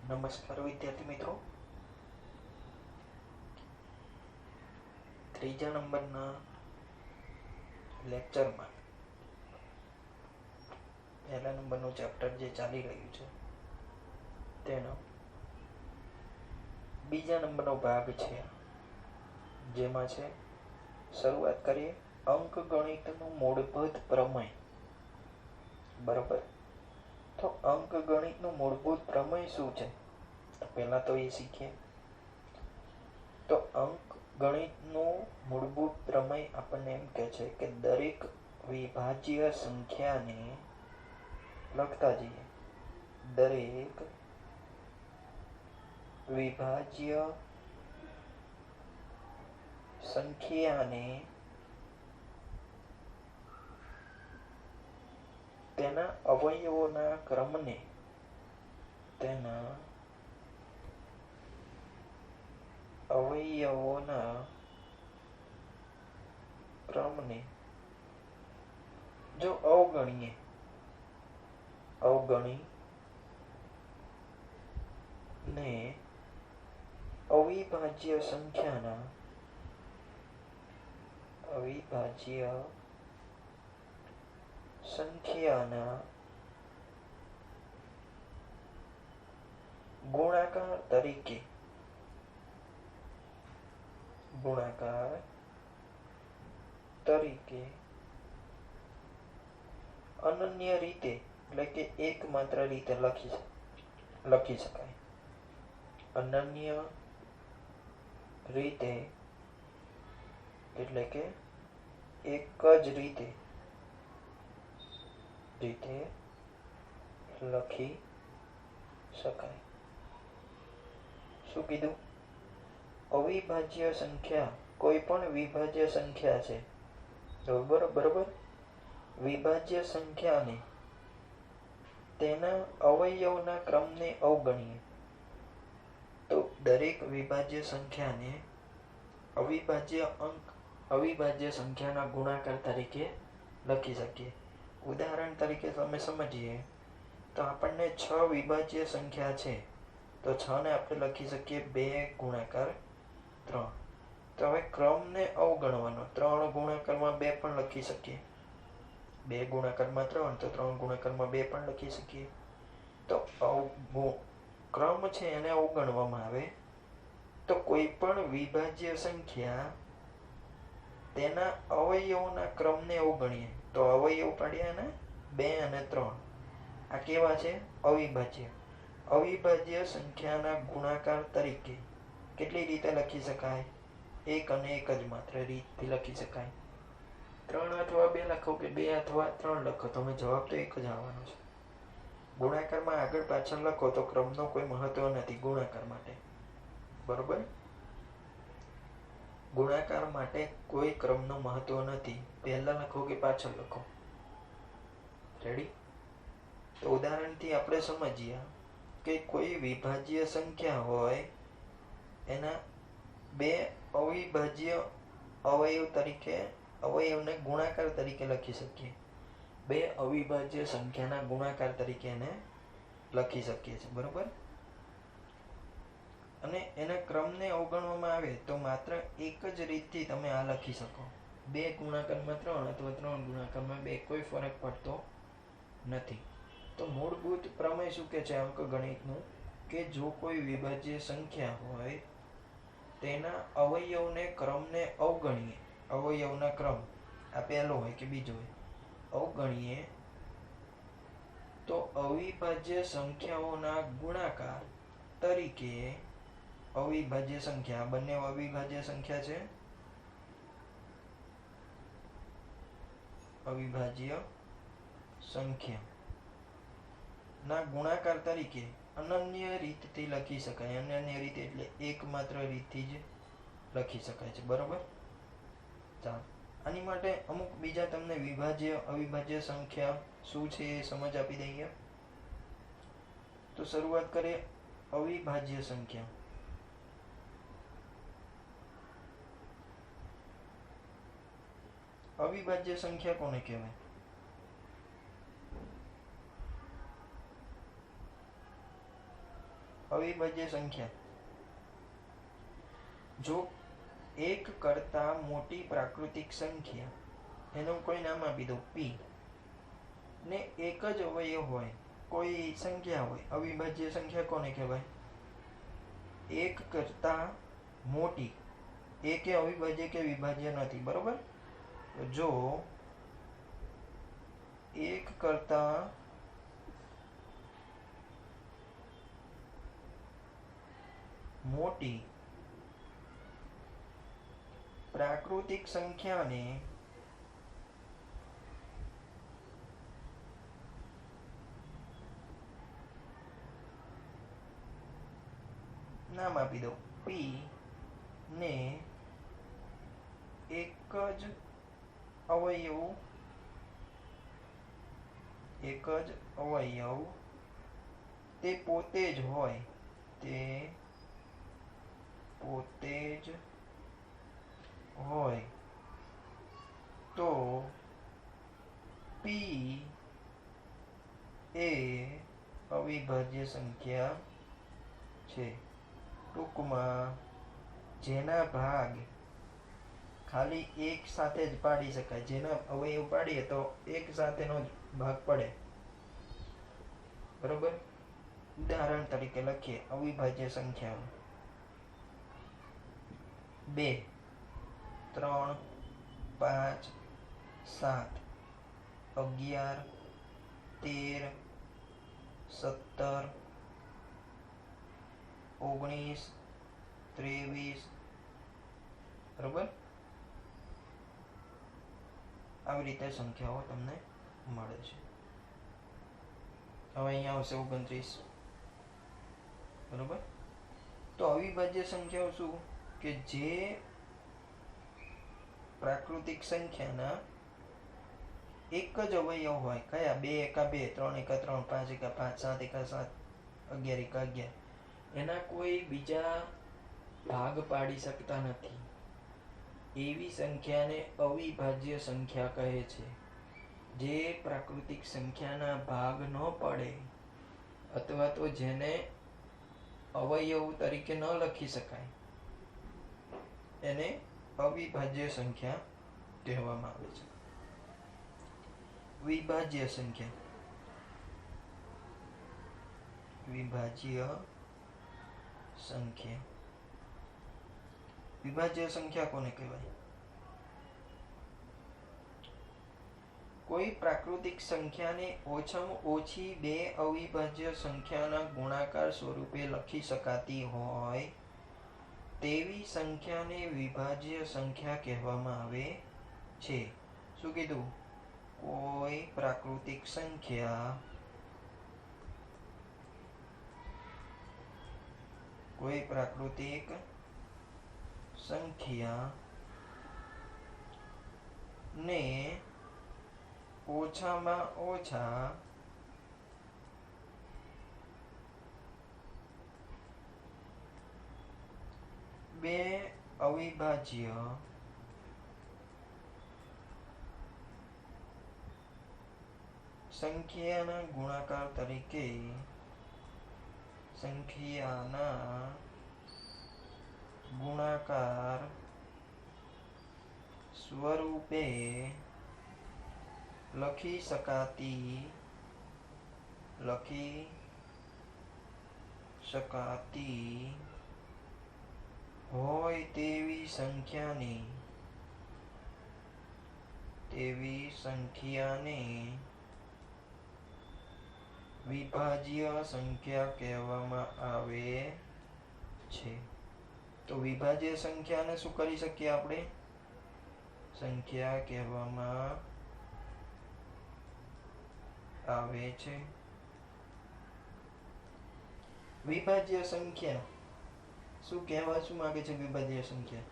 નમસ્કાર વિદ્યાર્થી મિત્રો, ત્રીજા નંબરના લેક્ચરમાં પહેલા નંબરનું ચેપ્ટર જે ચાલી રહ્યું છે તેનો બીજા નંબરનો ભાગ છે, જેમાં છે શરૂઆત કરીએ અંકગણિતનું મૂળભૂત પ્રમેય. બરાબર, તો અંકગણિતનું મૂળભૂત પ્રમેય શું છે પહેલા તો એ શીખીએ. તો અંકગણિતનું મૂળભૂત પ્રમેય આપણને એમ કહે છે કે દરેક વિભાજ્ય સંખ્યાને લખતા જઈએ. દરેક વિભાજ્ય સંખ્યાને તેના અવયવોના ક્રમને જો અવગણી ને અવિભાજ્ય સંખ્યાના ગુણાકાર તરીકે અનન્ય રીતે એટલે કે એકમાત્ર રીતે લખી શકાય. અનન્ય રીતે એટલે કે એક જ રીતે લખી શકાય. શું કીધું? અવિભાજ્ય સંખ્યા કોઈ પણ વિભાજ્ય સંખ્યા છે, બરોબર. વિભાજ્ય સંખ્યાને તેના અવયવના ક્રમને અવગણીએ તો દરેક વિભાજ્ય સંખ્યાને અવિભાજ્ય સંખ્યાના ગુણાકાર તરીકે લખી શકીએ. ઉદાહરણ તરીકે તમે સમજીએ તો આપણને 6 વિભાજ્ય સંખ્યા છે, તો 6 ને આપણે લખી શકીએ 2 ગુણાકાર 3. તો હવે ક્રમને અવગણવાનો, 3 ગુણાકારમાં 2 પણ લખી શકીએ, 2 ગુણાકારમાં 3 તો 3 ગુણાકારમાં 2 પણ લખી શકીએ. તો ક્રમ છે એને અવગણવામાં આવે તો કોઈ પણ વિભાજ્ય સંખ્યા તેના અવયવોના ક્રમને અવગણીએ તો અવયવ પાડ્યા ને 2 અને 3, આ કેવા છે? અવિભાજ્ય સંખ્યાના ગુણાકાર તરીકે કેટલી રીતે લખી શકાય? એક અને એક જ માત્ર રીતથી લખી શકાય. 3 અથવા 2 લખો કે 2 અથવા 3 લખો, તમે જવાબ તો એક જ આવવાનો છે. ગુણાકારમાં આગળ પાછળ લખો તો ક્રમનો કોઈ મહત્વ નથી ગુણાકાર માટે, બરોબર. ગુણાકાર માટે કોઈ ક્રમનો મહત્વ નથી, પહેલા લખો કે પાછળ લખો. રેડી? તો ઉદાહરણથી આપણે સમજીએ કે કોઈ વિભાજ્ય સંખ્યા હોય, એના 2 અવિભાજ્ય અવયવને ગુણાકાર તરીકે લખી શકીએ. 2 અવિભાજ્ય સંખ્યાના ગુણાકાર તરીકે એને લખી શકીએ છીએ, બરોબર. અને એના ક્રમને અવગણવામાં આવે તો માત્ર એક જ રીતથી તમે આ લખી શકો. 2 ગુણાકારમાં 3 અથવા 3 ગુણાકારમાં 2, કોઈ ફરક પડતો નથી. તો મૂળભૂત પ્રમેય શું કે છે અંકગણિતનું, કે જો કોઈ વિભાજ્ય સંખ્યા હોય તેના અવયવને ક્રમને અવગણીએ, અવયવના ક્રમ આ પહેલો હોય કે બીજો હોય, અવગણીએ તો અવિભાજ્ય સંખ્યાઓના ગુણાકાર તરીકે અવિભાજ્ય સંખ્યા, બંને અવિભાજ્ય સંખ્યા છે, અવિભાજ્ય સંખ્યા ના ગુણાકાર તરીકે અનન્ય રીતથી લખી શકાય. અનન્ય રીત એટલે એકમાત્ર રીતથી જ લખી શકાય છે, બરોબર. ચાલો, આની માટે અમુક બીજા તમને વિભાજ્ય અવિભાજ્ય સંખ્યા શું છે એ સમજ આપી દઈએ. તો શરૂઆત કરીએ અવિભાજ્ય સંખ્યા. અવિભાજ્ય સંખ્યા કોને કહેવાય? અવિભાજ્ય સંખ્યા જો એક કરતા મોટી પ્રાકૃતિક સંખ્યા, એનું કોઈ નામ આપી દો પી, ને એક જ અવયવ હોય, કોઈ સંખ્યા હોય, અવિભાજ્ય સંખ્યા કોને કહેવાય? એક કરતા મોટી. એ કે અવિભાજ્ય કે વિભાજ્ય નથી, બરોબર? તો જો એક કરતા મોટી પ્રાકૃતિક સંખ્યાને નામ આપી દો પી, ને એક જ અવયવ તે પોતે જ હોય, તો પી એ અવિભાજ્ય સંખ્યા છે. ટૂંકમાં જેના ભાગ ખાલી એક સાથે જ પાડી શકાય, જેના અવયવ પાડીએ તો એક સાથેનો જ ભાગ પડે, બરોબર? ઉદાહરણ તરીકે લખીએ અવિભાજ્ય સંખ્યાઓ: 2, 3, 5, 7, 11, 13, 17, 19, 23, બરોબર? આવી રીતે સંખ્યાઓ તમને મળે છે. હવે અહીંયા આવશે 29, બરોબર? તો અવિભાજ્ય સંખ્યાઓ શું? કે જે પ્રાકૃતિક સંખ્યાના એક જ અવયવ હોય. કયા? 2 એકા 2, 3 એકા 3, 5 એકા 5, 7 એકા 7, 11 એકા 11. એના કોઈ બીજા ભાગ પાડી શકતા નથી, એવી સંખ્યાને અવિભાજ્ય સંખ્યા કહે છે. જે પ્રાકૃતિક સંખ્યાના ભાગ ન પડે, અથવા તો જેને અવયવ તરીકે ન લખી શકાય, એને અવિભાજ્ય સંખ્યા કહેવામાં આવે છે. વિભાજ્ય સંખ્યા. વિભાજ્ય સંખ્યા કોને કહેવાય? કોઈ પ્રાકૃતિક સંખ્યાને ઓછામાં ઓછી 2 અવિભાજ્ય સંખ્યાના ગુણાકાર સ્વરૂપે લખી શકાતી હોય તેવી સંખ્યાને વિભાજ્ય સંખ્યા કહેવામાં આવે છે. શું કીધું? કોઈ પ્રાકૃતિક સંખ્યા ને ઓછામાં ઓછા 2 અવિભાજ્ય સંખ્યાના ગુણાકાર સ્વરૂપે લખી શકાતી હોય તેવી સંખ્યાને વિભાજ્ય સંખ્યા કહેવામાં આવે છે. તો વિભાજ્ય સંખ્યાને શું કરી શકીએ આપણે? સંખ્યા કહેવામાં આવે છે. વિભાજ્ય સંખ્યા શું માંગે છે? વિભાજ્ય સંખ્યા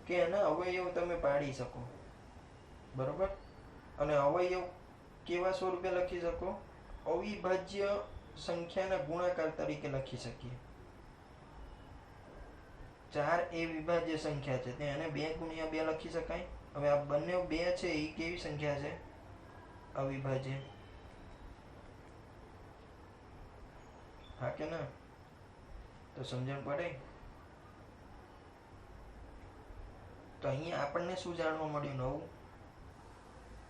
કે એના અવયવ તમે પાડી શકો, બરોબર? અને અવયવ કેવા સ્વરૂપે લખી શકો? અવિભાજ્ય સંખ્યાના ગુણાકાર તરીકે લખી શકીએ. 4 એ વિભાજ્ય સંખ્યા છે, તેને 2 ગુણ્યા 2 લખી શકાય. હવે આ બંને 2 છે, એ કેવી સંખ્યા છે? અવિભાજ્ય. હા કે ના? તો સમજણ પડે. તો અહીંયા આપણને શું જાણવા મળ્યું નવું,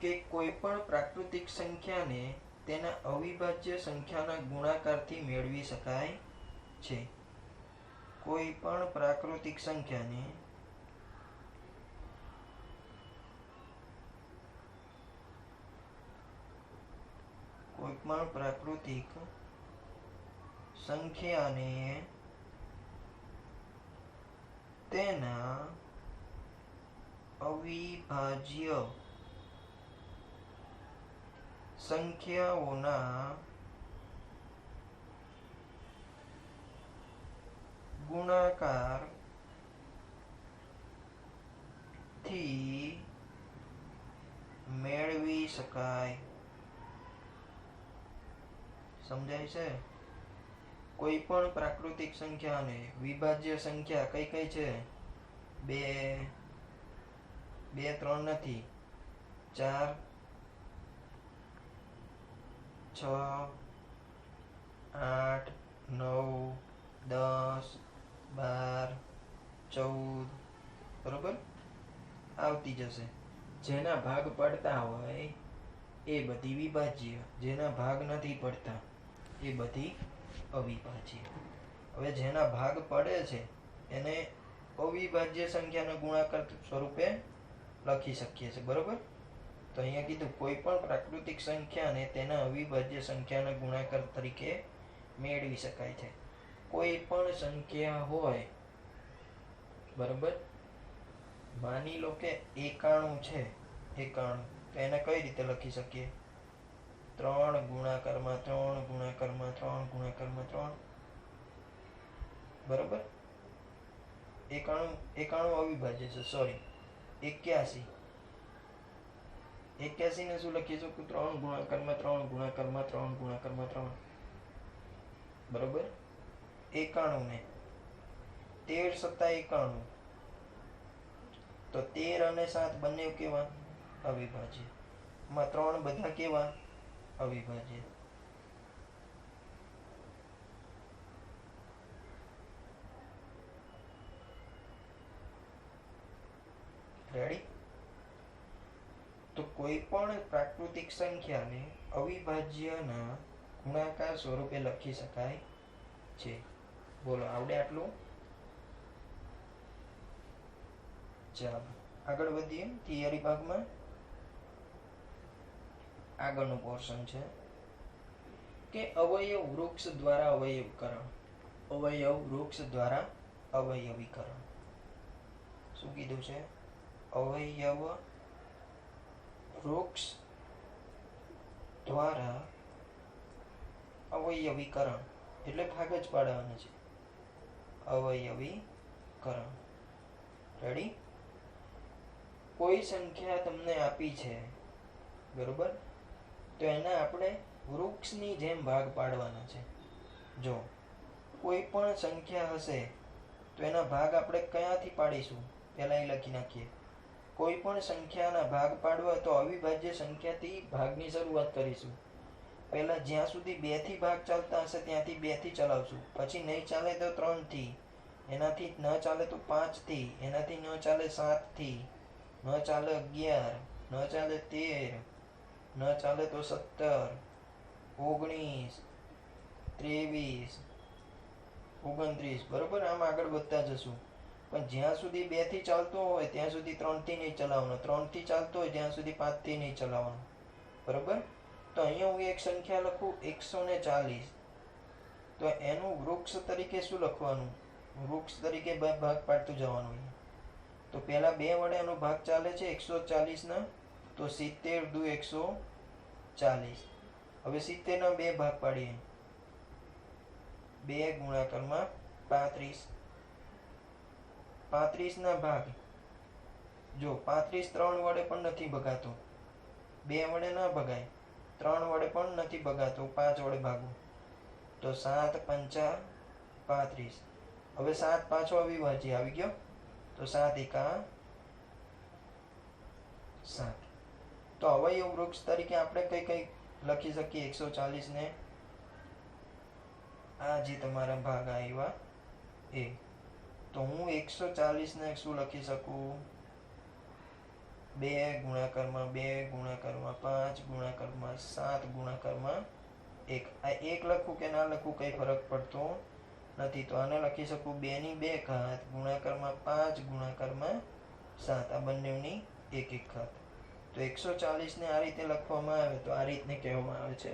કે કોઈ પણ પ્રાકૃતિક સંખ્યાને તેના અવિભાજ્ય સંખ્યાના ગુણાકારથી મેળવી શકાય છે. કોઈ પણ પ્રાકૃતિક સંખ્યાને તેના અવિભાજ્ય સંખ્યાઓના ગુણાકારથી મેળવી શકાય. સમજાય છે? કોઈ પણ પ્રાકૃતિક સંખ્યાને વિભાજ્ય સંખ્યા કઈ કઈ છે? 2, 3 નથી, 4, 6, 8, 9, 10, 12, 14, બરોબર આવતી જશે. જેના ભાગ પડતા હોય એ બધી વિભાજ્ય, જેના ભાગ નથી પડતા એ બધી અવિભાજ્ય. હવે જેના ભાગ પડે છે એને અવિભાજ્ય સંખ્યાના ગુણાકાર સ્વરૂપે લખી શકીએ છીએ, બરોબર. તો અહીંયા કીધું કોઈ પણ પ્રાકૃતિક સંખ્યાને તેના અવિભાજ્ય સંખ્યાના ગુણાકાર તરીકે મેળવી શકાય છે. કોઈ પણ સંખ્યા હોય, બરોબર, માની લો કે 91 છે, 91, તો એને કઈ રીતે લખી શકીએ? 3 ગુણાકારમાં 3 ગુણાકારમાં 3 ગુણાકારમાં 3, બરોબર. 91 અવિભાજ્ય છે, સોરી 81 ને શું લખીશું? 3 ગુણાકારમાં 3 ગુણાકારમાં 3 ગુણાકારમાં 3, બરોબર. 91 ને 13 × 91, તો 13 અને 7 બંને કેવા? અવિભાજ્ય. માં 3 બધા કેવા? અવિભાજ્ય. રેડી? તો કોઈ પણ પ્રાકૃતિક સંખ્યાને અવિભાજ્યના ગુણાકાર સ્વરૂપે લખી શકાય છે. બોલો, આવડે આટલું? ચાલો આગળ વધીએ થિયરી ભાગમાં. આગળનું પોર્શન છે કે અવયવ વૃક્ષ દ્વારા અવયવીકરણ. અવયવ વૃક્ષ દ્વારા અવયવીકરણ. શું કીધું છે? અવયવ વૃક્ષ દ્વારા અવયવીકરણ એટલે ભાગ જ પાડવાના છે. અવયવીકરણ. રેડી? કોઈ સંખ્યા તમને આપી છે, બરોબર, તો એના આપણે વૃક્ષની જેમ ભાગ પાડવાના છે. જો કોઈ પણ સંખ્યા હશે તો એના ભાગ આપણે કયાથી પાડીશું? પહેલા એ લખી નાખીએ. કોઈ પણ સંખ્યાના ભાગ પાડવા તો અવિભાજ્ય સંખ્યાથી ભાગની શરૂઆત કરીશું. પહેલા જ્યાં સુધી 2 થી ભાગ ચાલતા હશે ત્યાંથી 2 થી ચલાવશું. પછી નહીં ચાલે તો 3 થી, એનાથી ન ચાલે તો 5 થી, એનાથી ન ચાલે 7 થી, ન ચાલે 11, ન ચાલે 13, ન ચાલે તો 17, 19, 23, 29, બરોબર. આમ આગળ વધતા જશું. પણ જ્યાં સુધી 2 થી ચાલતો હોય ત્યાં સુધી 3 થી નહીં ચલાવવાનો, 3 થી ચાલતો હોય ત્યાં સુધી 5 થી નહીં ચલાવવાનો, બરોબર. તો અહીંયા હું એક સંખ્યા લખું 140, તો એનું વૃક્ષ તરીકે શું લખવાનું? વૃક્ષ તરીકે ભાગ પાડતું જવાનું. તો પહેલા 2 વડે એનો ભાગ ચાલે છે 140 ના, તો 70 દુ 140. હવે 70 ના 2 ભાગ પાડીએ. 2 ગુણાકારમાં 35. 35 ના ભાગ, જો 35 3 વડે પણ નથી ભગાતો, 2 વડે ના ભગાય, 3 વડે પણ નથી ભગાતો, 5 વડે ભાગું તો 7 × 5 = 35. હવે 7 પાછો અવિભાજ્ય આવી ગયો, તો 7 × 1 = 7. તો અવયવ વૃક્ષ તરીકે આપણે કઈ લખી શકીએ? 140 ને આ જે તમારા ભાગ આવ્યા એ. તો હું 140 ને શું લખી શકું? 2 ગુણાકારમાં 2 ગુણાકારમાં 5 ગુણાકારમાં 7 ગુણાકારમાં 1. આ 1 લખું કે ના લખું કંઈ ફરક પડતો નથી. તો આને લખી શકું 2 ની 2 ઘાત ગુણાકારમાં 5 ગુણાકારમાં 7. આ બંનેની 1 1 ઘાત. તો 140 ને આ રીતે લખવામાં આવે તો આ રીતને કહેવામાં આવે છે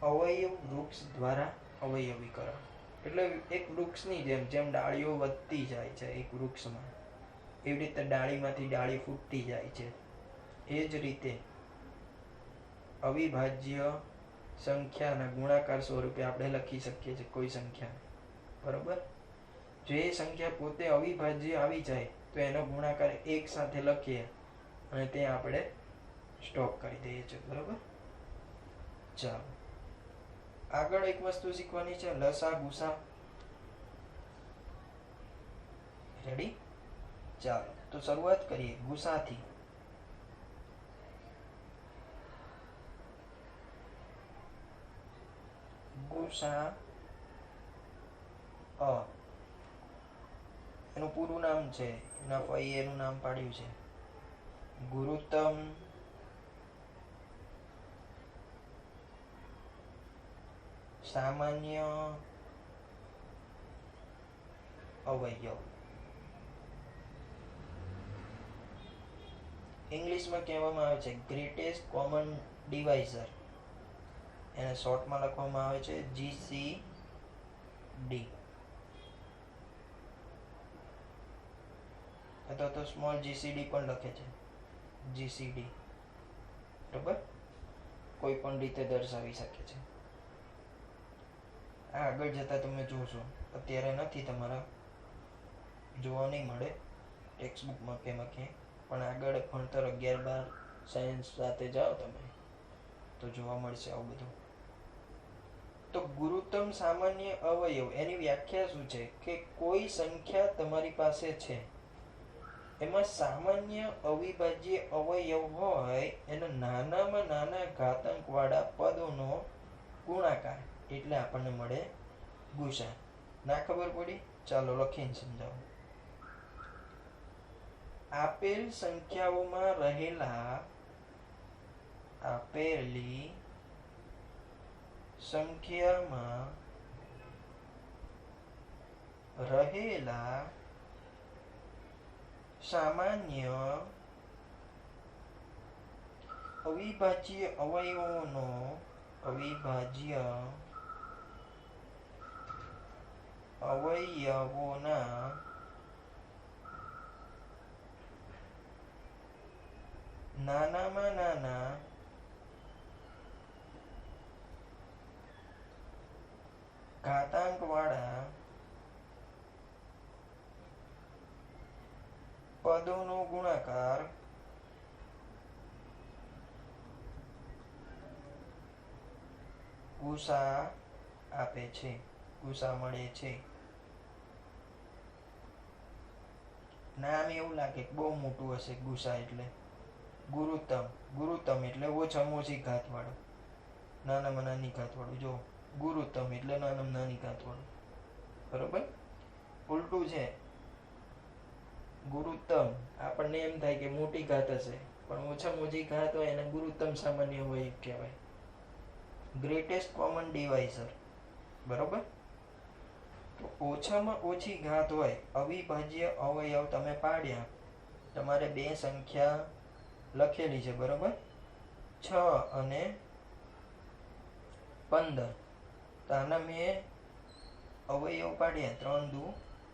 અવયવ વૃક્ષ દ્વારા અવયવીકરણ. એટલે એક વૃક્ષની જેમ ડાળીઓ વધતી જાય છે એક વૃક્ષમાં, એવી રીતે ડાળીમાંથી ડાળી ફૂટતી જાય છે. એ જ રીતે અવિભાજ્ય સંખ્યાના ગુણાકાર સ્વરૂપે આપણે લખી શકીએ છીએ કોઈ સંખ્યા. બરોબર? જો એ સંખ્યા પોતે અવિભાજ્ય આવી જાય તો એનો ગુણાકાર 1 સાથે લખીએ અને તે આપણે સ્ટોપ કરી દઈએ છીએ. બરોબર? ચાલો આગળ એક વસ્તુ શીખવાની છે, લસા ગુસા. રેડી? ચાલો તો શરૂઆત કરીએ ગુસાથી. ગુસા એનું પૂરું નામ છે, એના ફઈએ એનું નામ પાડ્યું છે ગુરુત્તમ સામાન્ય અવયવ. ઇંગ્લિશમાં કહેવામાં આવે છે ગ્રેટેસ્ટ કોમન ડિવાઇઝર. એને શોર્ટમાં લખવામાં આવે છે GCD અથવા તો સ્મોલ GCD પણ લખે છે. GCD બરાબર, કોઈ પણ રીતે દર્શાવી શકે છે. આ આગળ જતા તમે જોશો, અત્યારે નથી, તમારા જોવા નહીં મળે ટેક્સ્ટ બુકમાં કે ક્યાંય, પણ આગળ ભણતર 11-12 સાયન્સ સાથે જાઓ તમે તો જોવા મળશે આવું બધું. તો ગુરુત્તમ સામાન્ય અવયવ એની વ્યાખ્યા શું છે કે કોઈ સંખ્યા તમારી પાસે છે એમાં સામાન્ય અવિભાજ્ય અવયવ હોય એના નાનામાં નાના ઘાતાંક વાળા પદોનો ગુણાકાર, એટલે આપણને મળે ગુસા. ના ખબર પડી? ચાલો લખીને સમજાવો. આપેલ સંખ્યાઓમાં આપેલી સંખ્યામાં રહેલા સામાન્ય અવિભાજ્ય અવયવોના નાનામાં નાના ઘાતાંક વાળા પદોનો ગુણાકાર ગુસા આપે છે, ગુસા મળે છે. નામ એવું લાગે બહુ મોટું હશે ગુસા એટલે. ગુરુત્તમ એટલે ઓછામાં ઓછી ઘાત વાળો, નાનામાં નાની ઘાત વાળું. જો ગુરુત્તમ એટલે નાનામાં નાની ઘાત વાળું. બરોબર? ઉલટું છે, ગુરુત્તમ આપણને એમ થાય કે મોટી ઘાત હશે, પણ ઓછામાં ઓછી ઘાત હોય એને ગુરુત્તમ સામાન્ય અવયવ કહેવાય. Greatest common divisor. બરોબર? તો ઓછામાં ઓછી ઘાત હોય અવિભાજ્ય અવયવ તમે પાડ્યા. તમારે 2 સંખ્યા લખેલી છે, બરોબર? 6 અને 15. તો આના મેં અવયવ પાડ્યા 3 દુ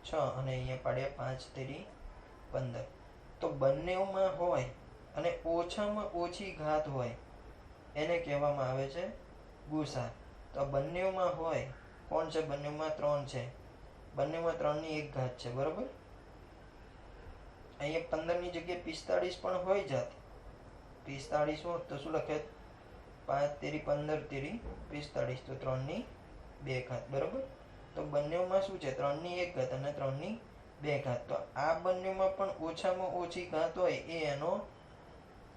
6 અને અહીંયા પાડ્યા 5 તેરી 15. તો બંનેમાં હોય અને ઓછામાં ઓછી ઘાત હોય એને કહેવામાં આવે છે ગુસા. તો બંનેમાં હોય, કોણ છે? બંનેમાં 3 છે, બંનેમાં 3 ની 1 ઘાત છે. બરોબર? અહીંયા 15 ની જગ્યાએ 45 પણ હોય જાત. 45 હોત તો શું લખે? 5 તેરી 15 તેરી 45. તો 3 ની 2 ઘાત. બરોબર? તો બંનેમાં શું છે? 3 ની 1 ઘાત અને 3 ની 2 ઘાત. તો આ બંનેમાં પણ ઓછામાં ઓછી ઘાત હોય એ એનો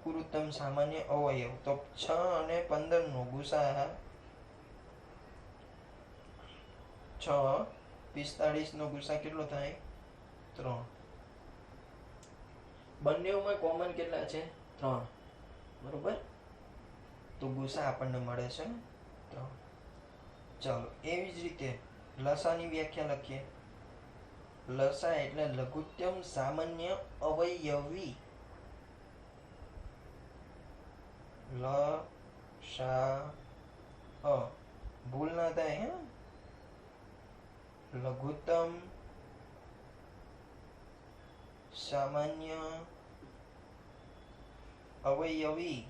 ગુરુત્તમ સામાન્ય અવયવ. તો 6 અને 15 નો ગુસા 6 6 નો ગુસા કેટલો થાય? 3. બંનેમાં કોમન કેટલા છે? 3. બરોબર, તો ગુસા આપણને મળે છે 3. ચાલો, એવી જ રીતે લસાની વ્યાખ્યા લખીએ. લસા એટલે લઘુત્તમ સામાન્ય અવયવી. લસા ભૂલ ના થાય હે. લઘુત્તમ સામાન્ય અવયવી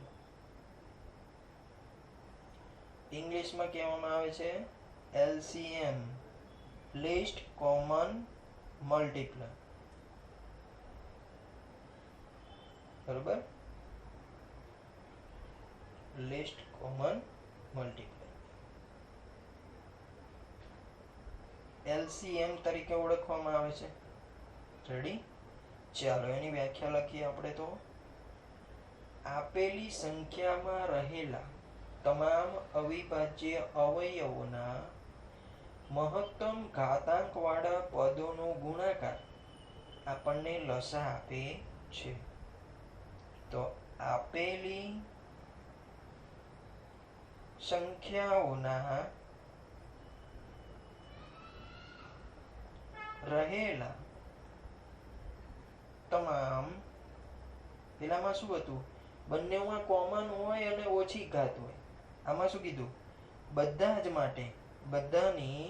ઇંગ્લિશમાં કહેવામાં આવે છે LCM, લીસ્ટ કોમન મલ્ટીપલ. બરોબર, લીસ્ટ કોમન મલ્ટીપલ LCM તરીકે ઓળખવામાં આવે છે. રેડી? ચાલો, એની વ્યાખ્યા લખીએ આપણે તો. આપેલી સંખ્યામાં રહેલા તમામ અવિભાજ્ય અવયવોના મહત્તમ ઘાતાંકવાળા પદોનો ગુણાકાર આપણને લસા આપે છે. તો આપેલી સંખ્યાઓના રહેલા તમામ, પેલામાં શું હતું? બંનેમાં કોમન હોય અને ઓછી ઘાત હોય. આમાં શું કીધું? બધા જ માટે, બધાની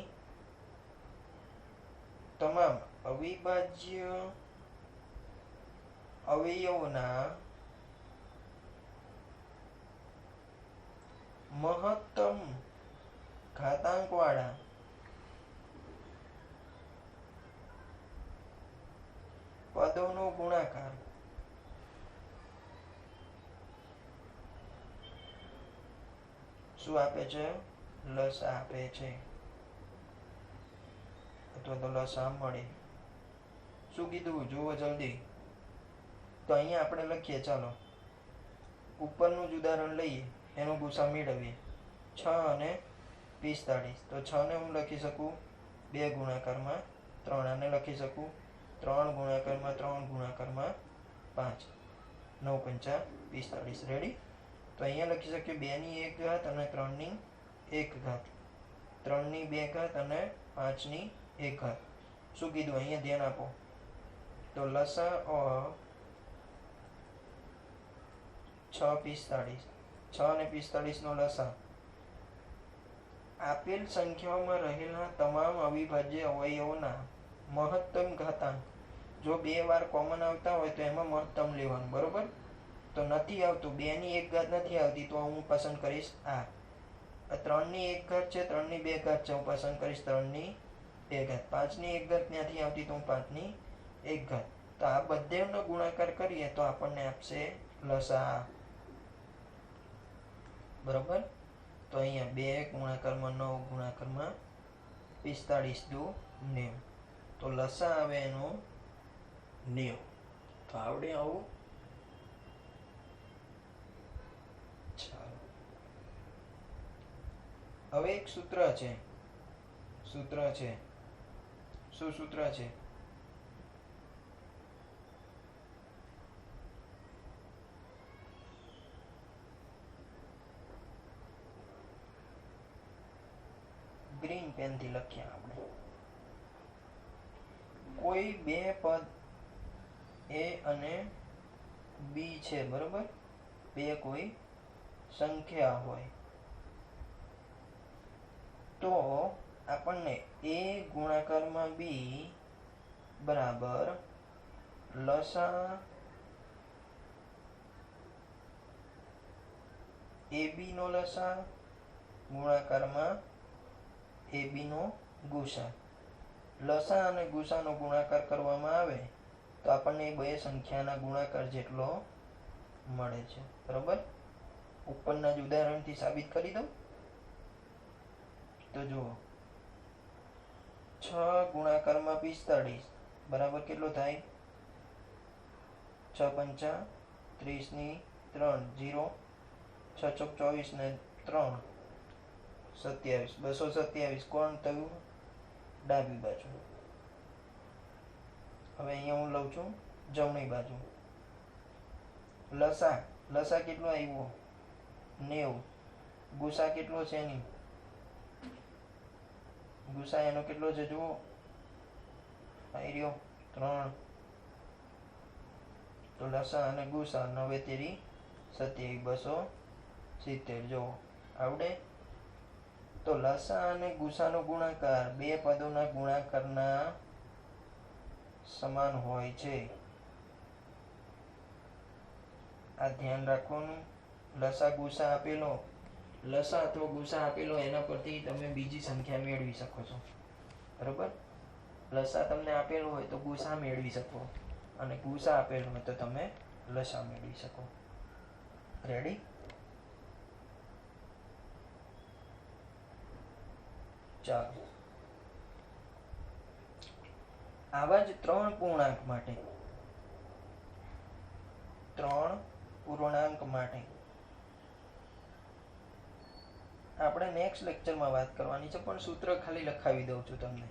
તમામ અવિભાજ્ય અવયવોના મહત્તમ ઘાતાંકવાળા પદોનો ગુણાકાર શું આપે છે? લસા આપે છે, અથવા તો લસા મળે. શું કીધું? જુઓ જલ્દી. તો અહીંયા આપણે લખીએ. ચાલો, ઉપરનું જ ઉદાહરણ લઈએ, એનો ગુસા મેળવીએ. 6 અને 45. તો 6 ને હું લખી શકું 2 ગુણાકારમાં 3. આને લખી શકું 3 ગુણાકારમાં 3 ગુણાકારમાં 5. 9 પંચા 45. રેડી? તો અહીંયા લખી શકીએ 2 ની 1 ઘાત અને 3 ની 1 ઘાત, 3 ની 2 ઘાત અને 5 ની 1 ઘાત. શું કીધું? અહીંયા ધ્યાન આપો. તો લસા 6 45, 6 અને 45 નો લસા આપેલ સંખ્યાઓમાં રહેલા તમામ અવિભાજ્ય અવયવોના મહત્તમ ઘાતાંક. જો 2 વાર કોમન આવતા હોય તો એમાં મહત્તમ લેવાનું. બરોબર? તો નથી આવતું, 2 ની 1 ઘાત નથી આવતી, તો હું પસંદ કરીશ આ. 3 ની 1 ઘાત છે, 3 ની 2 ઘાત છે, હું પસંદ કરીશ 3 ની 2 ઘાત. 5 ની 1 ઘાત ત્યાંથી આવતી, તો હું 5 ની 1 ઘાત. તો આ બધેનો ગુણાકાર કરીએ તો આપણને આપશે લસા. બરોબર? તો અહીંયા 2 ગુણાકારમાં 9 ગુણાકારમાં 45 દુ 90. તો લસા આવે એનો 90. તો આવડે આવું? ચાલો, હવે એક સૂત્ર છે. શું સૂત્ર છે? ગ્રીન પેનથી લખ્યા આપણે. કોઈ 2 પદ A અને B છે. બરોબર? 2 કોઈ સંખ્યા હોય તો આપણને A ગુણાકારમાં B બરાબર લસા AB નો લસા ગુણાકારમાં AB નો ગુસા. લસા અને ગુસાનો ગુણાકાર કરવામાં આવે તો આપણને બે સંખ્યાના ગુણાકાર જેટલો મળે છે. બરોબર? ઉપરના જ ઉદાહરણથી સાબિત કરી દઉં. તો જુઓ, 6 ગુણાકારમાં 45 બરાબર કેટલો થાય? 6 પંચા 30 ની 3 0, 6 ચોક 24 ને 3 27, 227. કોણ થયું? ડાબી બાજુ. હવે અહીંયા હું લઉં છું જમણી બાજુ. લસા કેટલો આવ્યો? 90. ગુસા કેટલો છે એની? ગુસા એનો કેટલો છે જુઓ, આવી રહ્યો 3. તો લસા અને ગુસા 9 તેરી 27, 270. જો આવડે? તો લસા અને ગુસાનો ગુણાકાર બે પદોના ગુણાકારના સમાન હોય છે. આ ધ્યાન રાખવાનું. લસા અથવા ગુસા આપેલો એના પરથી તમે બીજી સંખ્યા મેળવી શકો છો. બરોબર? લસા તમને આપેલો હોય તો ગુસા મેળવી શકો, અને ગુસા આપેલો હોય તો તમે લસા મેળવી શકો. રેડી? ચાલો, આવા જ 3 પૂર્ણાંક માટે આપણે નેક્સ્ટ લેક્ચરમાં વાત કરવાની છે, પણ સૂત્ર ખાલી લખાવી દઉં છું તમને.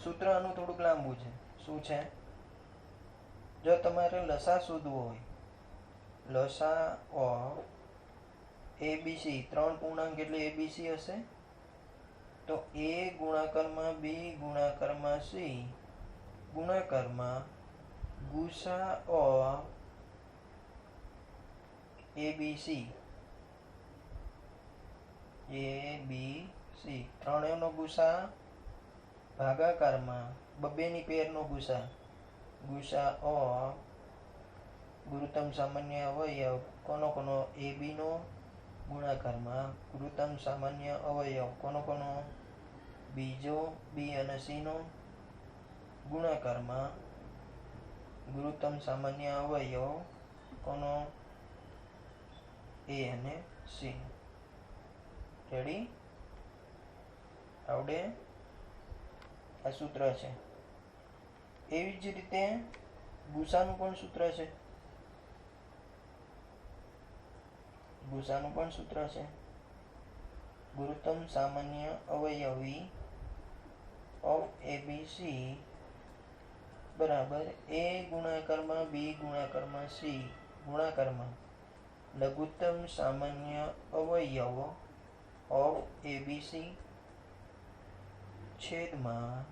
સૂત્ર આનું થોડુંક લાંબુ છે. શું છે? જો તમારે લસા શોધવો હોય, લસા ઓફ એબીસી, 3 પૂર્ણાંક એટલે એબીસી હશે, તો એ ગુણાકારમાં બી ગુણાકારમાં સી ગુણાકારમાં ગુસા ઓફ એબીસી, ત્રણેયનો ગુસા ભાગાકારમાં બબ્બેની પેરનો ગુસા ઓફ ગુરુત્તમ સામાન્ય અવયવ કોનો એબીનો ગુણાકારમાં ગુરુત્તમ સામાન્ય અવયવ કોનો બીજો બી અને સીનો ગુણાકારમાં ગુરુત્તમ સામાન્ય અવયવ કોનો એ અને સી. રેડી? આવડે? આ સૂત્ર છે. એવી જ રીતે ગુસાનું પણ સૂત્ર છે. ગુરુત્તમ સામાન્ય અવયવી ઓફ એબીસી બરાબર એ ગુણાકારમાં બી ગુણાકારમાં સી ગુણાકારમાં લઘુત્તમ સામાન્ય અવયવ ઓફ એબીસી છેદમાં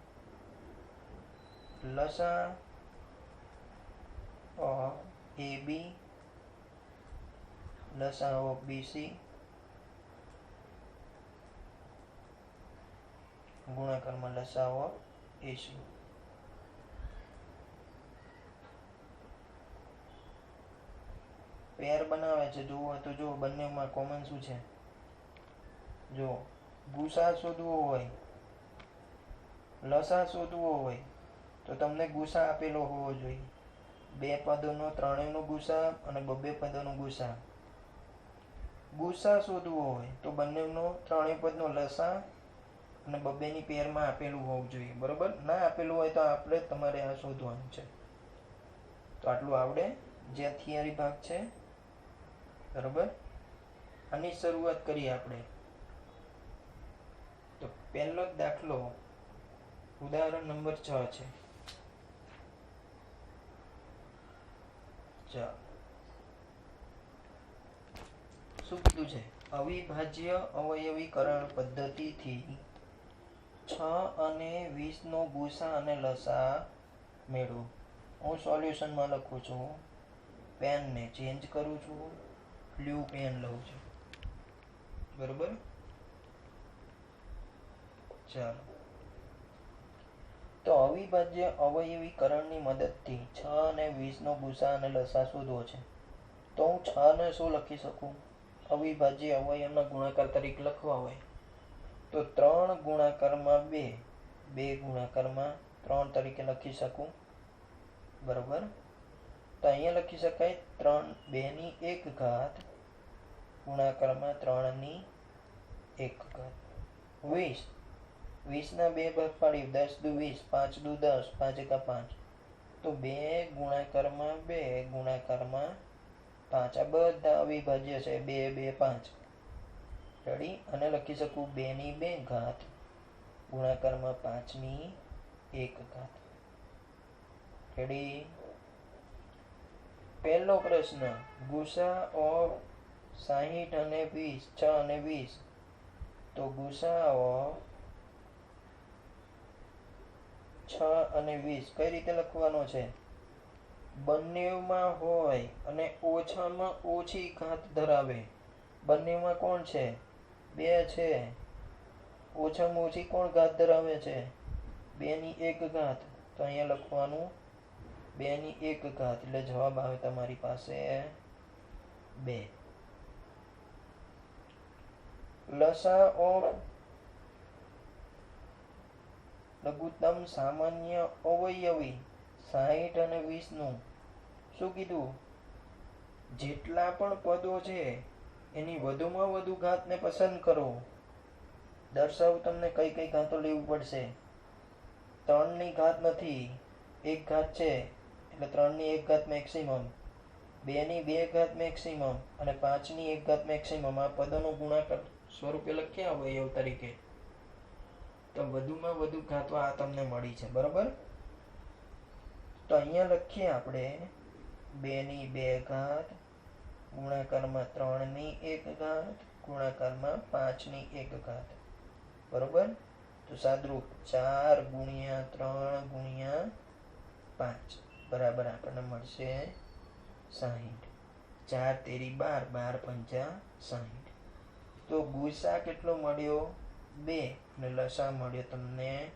લસા ઓફ એબી લસા ઓફ બીસી ગુણાકારમાં લસા ઓફ એસી. પેર બનાવે છે. જુઓ તો જો બંનેમાં કોમન શું છે? જો ગુસા શોધવો હોય, લસા શોધવો હોય તો તમને ગુસા આપેલો હોવો જોઈએ. 2 પદોનો ત્રણેયનો ગુસા અને બબ્બે પદોનો ગુસા. ગુસા શોધવો હોય તો બંનેનો ત્રણેય પદનો લસા અને બબ્બેની પેરમાં આપેલું હોવું જોઈએ. બરોબર? ના આપેલું હોય તો આપણે તમારે આ શોધવાનું છે. તો આટલું આવડે જે થિયરી ભાગ છે. બરોબર? આની શરૂઆત કરીએ આપણે. તો પહેલો દાખલો ઉદાહરણ નંબર 6 છે. ચાલો, શું કીધું છે? અવિભાજ્ય અવયવીકરણ પદ્ધતિથી 6 અને 20 નો ગુસા અને લસા મેળવો. હું સોલ્યુશનમાં લખું છું. પેનને ચેન્જ કરું છું, બ્લુ પેન લઉં છું. બરોબર? ચાલો, તો અવિભાજ્ય અવયવીકરણની મદદથી 6 અને 20 નો ગુસા અને લસા શોધવો છે. તો હું 6 ને શું લખી શકું? અવિભાજ્ય અવયવના ગુણાકાર તરીકે લખવા હોય તો 3 ગુણાકારમાં 2, 2 ગુણાકારમાં 3 તરીકે લખી શકું. બરોબર? તો અહીંયા લખી શકાય 2 ની 1 ઘાત ગુણાકારમાં 3 ની 1 ઘાત. 20 ના 2 ભાગ પાડી 10 દુ 20, 5 દુ 10, 5 એકા 5. તો 2 ગુણાકારમાં 2 ગુણાકારમાં 5. આ બધા અવિભાજ્ય છે. 2, 2, 5. રેડી? અને લખી શકું 2 ની 2 ઘાત ગુણાકારમાં 5 ની 1 ઘાત. રેડી? પહેલો પ્રશ્ન, ગુસા ઓફ 60 અને 20, 6 અને 20. તો ગુસા ઓફ 6 અને 20 કઈ રીતે લખવાનો છે? બંનેમાં હોય અને ઓછામાં ઓછી ઘાત ધરાવે. બંનેમાં કોણ છે? 2 છે. ઓછામાં ઓછી કોણ ઘાત ધરાવે છે? 2 ની 1 ઘાત. તો અહીંયા લખવાનું 2 ની 1 ઘાત. એટલે જવાબ આવે તમારી પાસે 2. લસા ઓફ લઘુત્તમ સામાન્ય અવયવી 60 અને 20 નું શું કીધું? જેટલા પણ પદો છે એની વધુમાં વધુ ઘાતને પસંદ કરો. દર્શાવું તમને કઈ કઈ ઘાતો લેવું પડશે. 3 ની ઘાત નથી, 1 ઘાત છે એટલે 3 ની 1 ઘાત મેક્સિમમ, 2 ની 2 ઘાત મેક્સિમમ અને 5 ની 1 ઘાત મેક્સિમમ. આ પદોનો ગુણાકાર સ્વરૂપે લખ્યા અવયવ તરીકે. તો વધુમાં વધુ ઘાતો આ તમને મળી છે. બરોબર? તો અહીંયા લખીએ આપણે 2 ની 2 ઘાત ગુણાકારમાં 3 ની 1 ઘાત ગુણાકારમાં 5 ની 1 ઘાત. બરોબર? તો સાદરૂપ 4 ગુણ્યા 3 ગુણ્યા 5 બરાબર આપણને મળશે 60. 4 તેરી 12, 12 પંચા 60. તો ગુસા કેટલો મળ્યો? 2 અને લસા મળ્યો તમને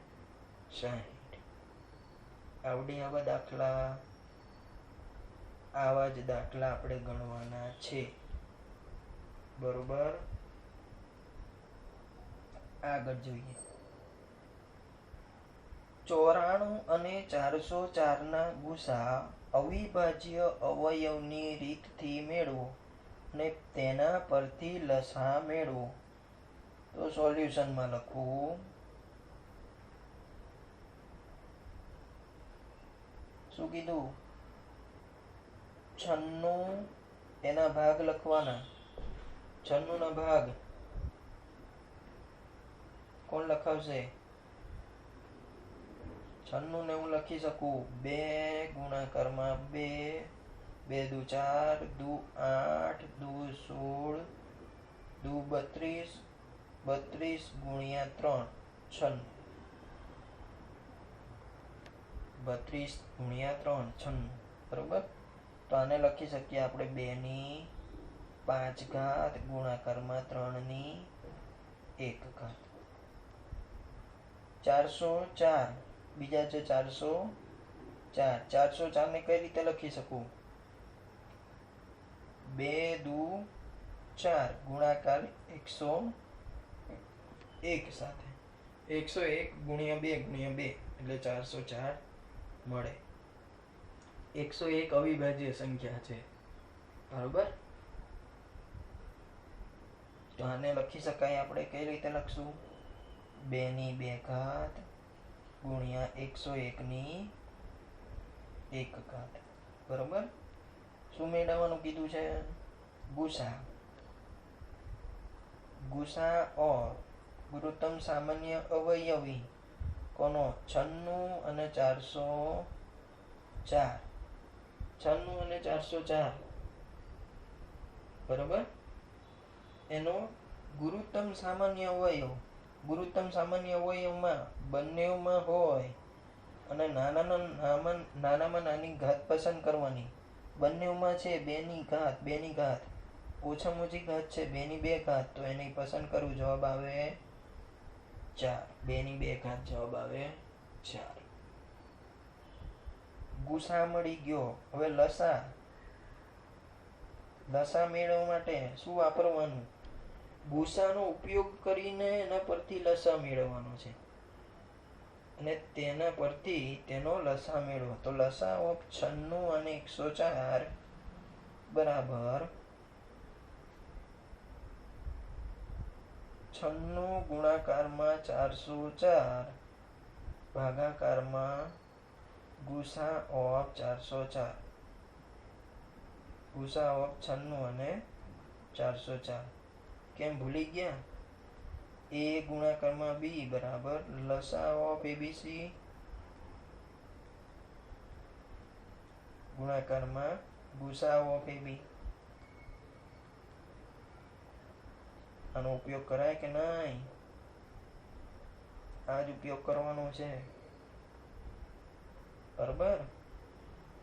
60. આવડી આવા દાખલા, આવા જ દાખલા આપણે ગણવાના છે. બરોબર? આગળ જોઈએ. 94 અને 404 ના ગુસા અવિભાજ્ય અવયવની રીતથી મેળવો અને તેના પરથી લસા મેળવો. તો સોલ્યુશનમાં લખવું. શું કીધું? 96 એના ભાગ લખવાના. 96 ના ભાગ કોણ લખાવશે? 96 ને હું લખી શકું 2 ગુણાકારમાં 2, 2 દુ 4, દુ 8, દુ 16, દુ 32, 32 ગુણ્યા 3 96. 32 ગુણ્યા 3 96. બરોબર? તો આને લખી શકીએ આપણે 2 ની 5 ઘાત ગુણાકારમાં 3 ની 1 ઘાત. 404 બીજા છે 404. 404 ને કઈ રીતે લખી શકું? 2 દુ 4 ગુણાકાર 101 સાથે. 101 ગુણ્યા 2 ગુણ્યા 2 એટલે 404 મળે. 101 અવિભાજ્ય સંખ્યા છે. બરોબર? તો આને લખી શકાય આપણે કઈ રીતે લખશું? 2 ની 2 ઘાત ગુણ્યા 101 ની 1 ઘાત. બરોબર? શું મેળવવાનું કીધું છે? ગુસા. ગુસા ઓફ ગુરુત્તમ સામાન્ય અવયવી કોનો? 96 અને 404. 96 અને 404. બરોબર? એનો ગુરુત્તમ સામાન્ય અવયવ. ગુરુત્તમ સામાન્ય અવયવમાં બંનેમાં હોય અને નાનામાં નાની ઘાત પસંદ કરવાની. બંનેમાં છે 2 ની ઘાત, 2 ની ઘાત. ઓછામાં ઓછી ઘાત છે 2 ની 2 ઘાત. તો એને પસંદ કરવું. જવાબ આવે 4. 2 ની 2 ઘાત જવાબ આવે 4. ગુસા મળી ગયો. હવે લસા. લસા મેળવવા માટે શું વાપરવાનું? ગુસાનો ઉપયોગ કરીને એના પરથી લસા મેળવવાનો છે અને તેના પરથી તેનો લસા મેળવો. તો લસા ઓફ 96 અને 104 બરાબર 96 ગુણાકારમાં 404 ભાગાકારમાં ગુસા ઓફ 404. ગુસા ઓફ 96 અને 404. કેમ ભૂલી ગયા? એ ગુણાકારમાં બી બરાબર લસા ઓફ એબીસી ગુણાકારમાં ગુસા ઓફ એબી. આનો ઉપયોગ કરાય કે નહીં? આ જ ઉપયોગ કરવાનો છે, બરાબર.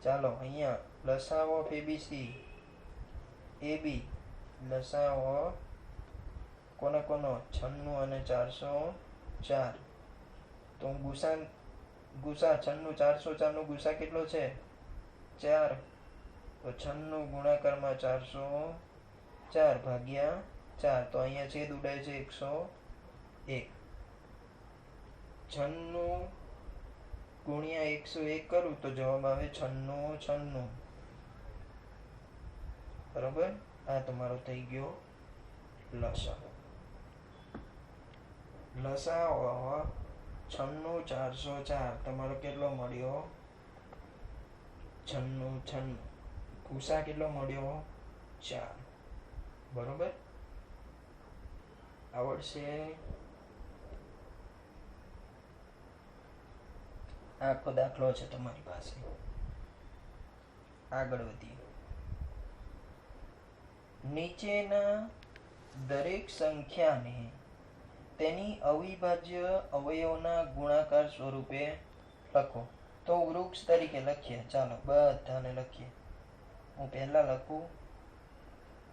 ચાલો અહીંયા લસા ઓફ એબીસી એબી લસા ઓફ કોનો 96 અને 404. તો ગુસા 96 404 નો ગુસા કેટલો છે? 4. તો 96 ગુણાકારમાં 404 ભાગ્યા 4. તો અહીંયા છેદ ઉડાય છે 101. 96 ગુણ્યા 101 કરું તો જવાબ આવે 96. બરોબર. આ તમારો થઈ ગયો લસા. લસા 96 404 તમારો કેટલો મળ્યો? 96. ગુસા કેટલો મળ્યો? 4. બરોબર. આવડશે? આખો દાખલો છે તમારી પાસે. આગળ વધીએ. નીચેના દરેક સંખ્યાને તેની અવિભાજ્ય અવયવના ગુણાકાર સ્વરૂપે લખો. તો વૃક્ષ તરીકે લખીએ. ચાલો બધાને લખીએ. હું પહેલા લખું.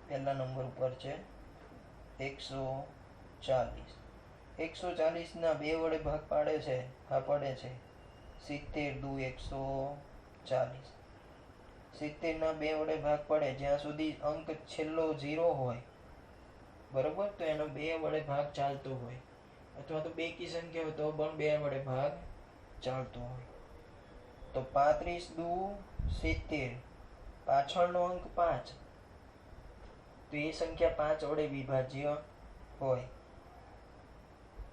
પહેલા નંબર ઉપર છે 140. 140 ના 2 વડે ભાગ પાડે છે. હા પડે છે. 70 દુ 140. 70 ના 2 વડે ભાગ પડે જ્યાં સુધી અંક છેલ્લો 0 હોય, બરોબર, તો એનો 2 વડે ભાગ ચાલતો હોય, અથવા તો બેકી સંખ્યા હોય તો પણ 2 વડે ભાગ ચાલતો હોય. તો 35 દુ 70, પાછળનો અંક 5, તો એ સંખ્યા 5 વડે વિભાજ્ય હોય.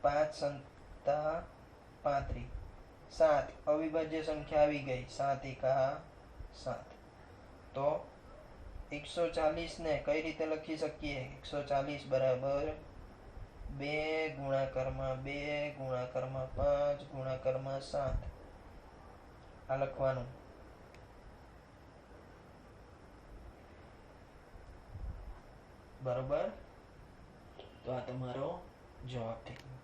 5 સંતા 35. 7 અવિભાજ્ય સંખ્યા આવી ગઈ. 7 એકા 7. તો 140 ને કઈ રીતે લખી શકીએ? 140 બરાબર 2 ગુણાકારમાં 2 ગુણાકારમાં 5 ગુણાકારમાં 7. આ લખવાનું. બરોબર. તો આ તમારો જવાબ થઈ ગયો.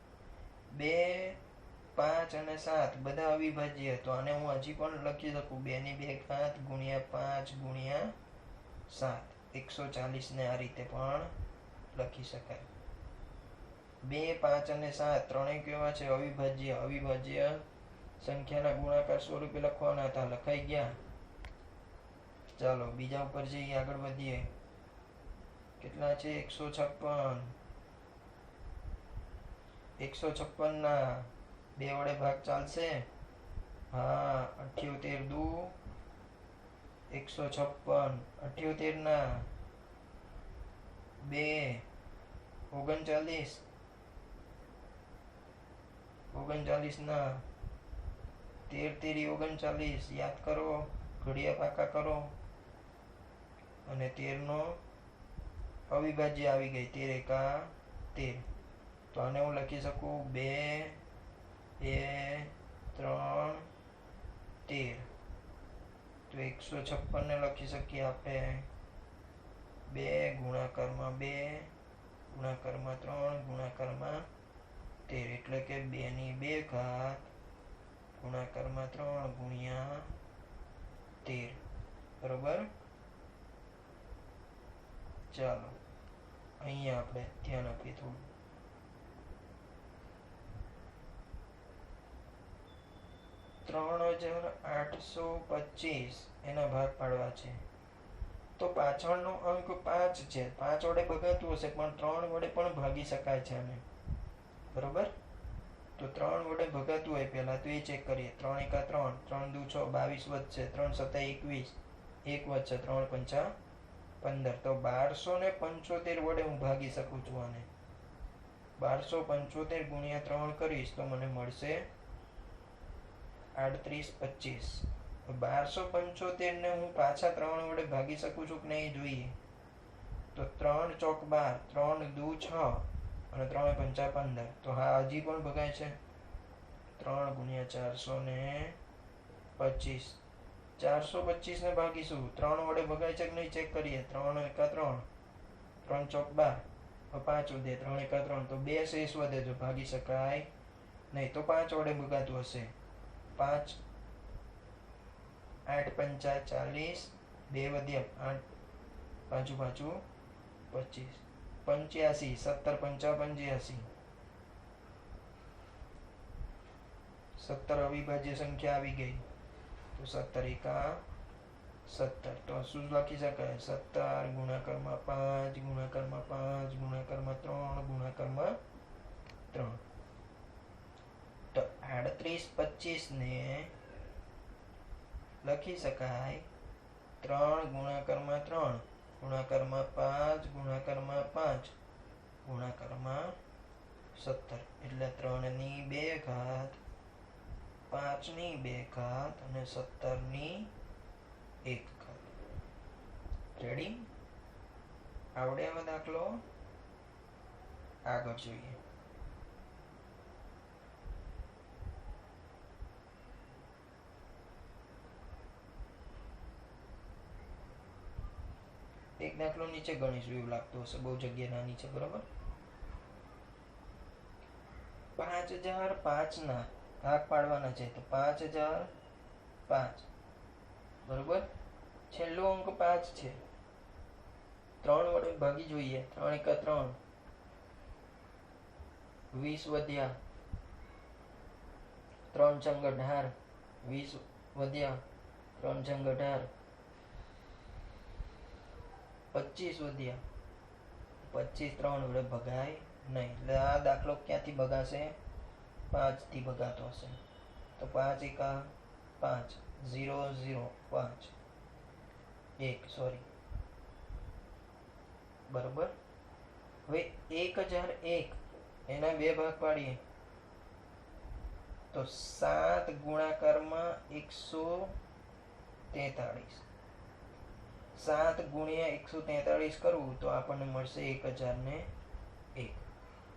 2, 5 અને 7 બધા અવિભાજ્ય. તો આને હું હજી પણ લખી શકું. 2 ની 2 ઘાત ગુણ્યા 5 ગુણ્યા 7. 140 ને આ રીતે પણ લખી શકાય. 2, 5 અને 7 ત્રણેય કેવા છે? અવિભાજ્ય. અવિભાજ્ય સંખ્યાના ગુણાકાર સ્વરૂપે લખવાના હતા. લખાઈ ગયા. ચાલો બીજા ઉપર જઈએ, આગળ વધીએ. કેટલા છે? 156. 156 ના 2 વડે ભાગ ચાલશે? હા. 78 દુ 156. 78 ના 2 39. 39 ના 13 39. યાદ કરો, ઘડિયા પાકા કરો. અને 13 નો અવિભાજ્ય આવી ગઈ. 13 એકા 13. તો આને હું લખી શકું 2, 3, 13. તો 156 ને લખી શકીએ આપણે 2 ગુણાકારમાં 2 ગુણાકારમાં 3 ગુણાકારમાં 13. એટલે કે 2 ની 2 ઘાત ગુણાકારમાં 3 ગુણ્યા 13. બરોબર. ચાલો અહીંયા આપણે ધ્યાન આપીએ થોડું. 3825 એના ભાગ પાડવા છે. તો પાછળનો અંક 5 છે. 5 વડે ભગાતું હશે, પણ 3 વડે પણ ભાગી શકાય છે આને. બરોબર. તો 3 વડે ભગાતું હોય પહેલા તો એ ચેક કરીએ. 3 એકા 3, 3 દુ 6, 22 વધશે. 3 સત્તા 21, 1 વધશે. 3 પંચા 15. તો 1275 વડે હું ભાગી શકું છું આને. 1275 ગુણ્યા 3 કરીશ તો મને મળશે 3825. 1275 ને હું પાછા 3 વડે ભાગી શકું છું કે નહીં જોઈએ. તો 3 ચોક 12, 3 દુ 6 અને 3 પંચા 15. તો હા હજી પણ ભગાય છે. 3 ગુણ્યા 425. 425 ને ભાગીશું. 3 વડે ભગાય છે કે નહીં ચેક કરીએ. 3 એકા 3, 3 ચોક 12, 5 વધે. 3 એકા 3, તો 2 શેષ વધે. જો ભાગી શકાય નહીં તો 5 વડે ભગાતું હશે. 5 8 પંચા 40, 2 વધ્યા 8, 5 5 25, 85. 17 પંચા 85. 17 અવિભાજ્ય સંખ્યા આવી ગઈ. તો 17 એકા 17. તો શું લખી શકાય? 17 ગુણાકારમાં 5 ગુણાકારમાં 5 ગુણાકારમાં 3 ગુણાકારમાં 3. તો 38 25 ને લખી શકાય 3 ગુણાકારમાં 3 ગુણાકારમાં 5 ગુણાકારમાં 5 ગુણાકારમાં 17. એટલે 3 ની 2 ઘાત, 5 ની 2 ઘાત અને 17 ની 1 ઘાત. રેડી? આવડે હવે દાખલો? આગળ જોઈએ. એક દાખલો નીચે ગણીશું એવું લાગતું હશે, બહુ જગ્યા નાની છે. બરોબર? 5005 ના ભાગ પાડવાના છે. તો 5005, બરોબર? છેલ્લો અંક 5 છે. 3 વડે ભાગી જોઈએ. 3 એકા 3, 20 વધ્યા. 3 છંગ 18, 20 વધ્યા. 3 છંગ 18, 25 વધ્યા. 25 3 વડે ભગાય નહીં. એટલે આ દાખલો ક્યાંથી ભગાશે? 5 થી ભગાતો હશે. તો 5 એકા 5, 0 0 5 1, સોરી. બરોબર? હવે 1001 એના 2 ભાગ પાડીએ. તો 7 ગુણાકારમાં 143. 7 ગુણ્યા 143 કરવું તો આપણને મળશે 1001.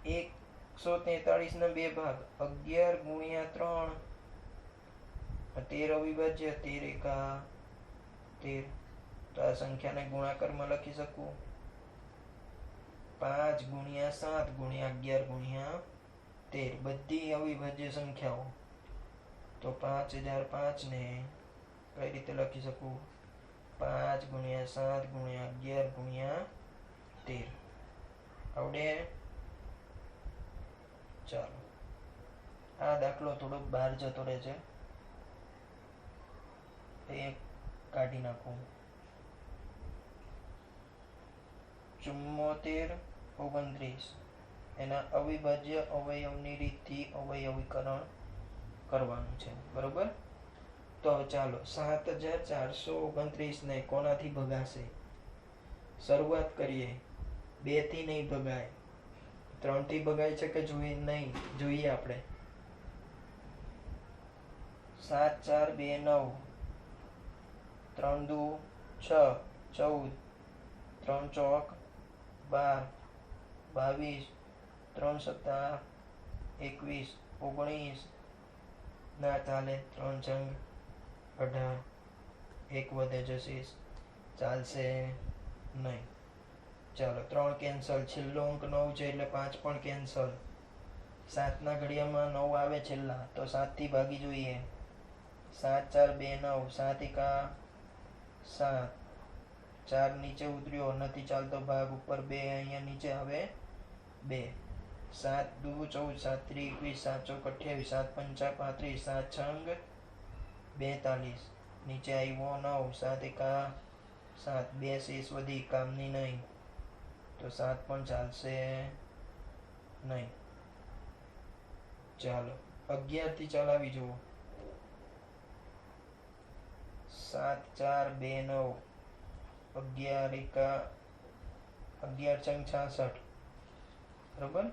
143 ના 2 ભાગ 11 ગુણ્યા 3, 13 અવિભાજ્ય. 13 એકા 13. તો આ સંખ્યાને ગુણાકારમાં લખી શકું. 5 ગુણ્યા 7 ગુણ્યા 11 ગુણ્યા 13, બધી અવિભાજ્ય સંખ્યાઓ. તો 5005 ને કઈ રીતે લખી શકું? 5 ગુણ્યા 7 ગુણ્યા 11 ગુણ્યા 13. આવડે? ચાલો, આ દાખલો થોડોક બહાર જતો રહે છે, એ કાઢી નાખું. 7429 એના અવિભાજ્ય અવયવની રીતથી અવયવીકરણ કરવાનું છે. બરોબર? તો ચાલો 7429 ને કોનાથી ભગાશે? શરૂઆત કરીએ. 2 થી નહીં ભગાય. 3 થી ભગાય છે કે જોઈએ નહીં? જોઈએ આપણે. 7 4 2 9, 3 2 6 14, 3 ચોક 12, 22, 3 સત્તા 21, 19 ના ચાલે. 3 છંગ 18, 1 વધે જશે, ચાલશે નહીં. ચાલો 3 કેન્સલ. છેલ્લો અંક 9 છે એટલે 5 પણ કેન્સલ. 7 ના ઘડિયામાં 9 આવે છેલ્લા, તો 7 થી ભાગી જોઈએ. 7 4 2 9, 7 એકા 7. 4 નીચે ઉતર્યો, નથી ચાલતો ભાગ. ઉપર 2, અહીંયા નીચે આવે 2. 7 2 14, 7 3 21, 7 ચોક 28, 7 પંચા 35, 7 છંગ 42. નીચે આવ્યો 9, 7 એકા 7, 2 શેષ વધી, કામની નહીં. તો 7 પણ ચાલશે નહીં. ચાલો 11 થી ચલાવી જુઓ. 7 4 2 9, 11 એકા 11 છંગ 66. બરોબર?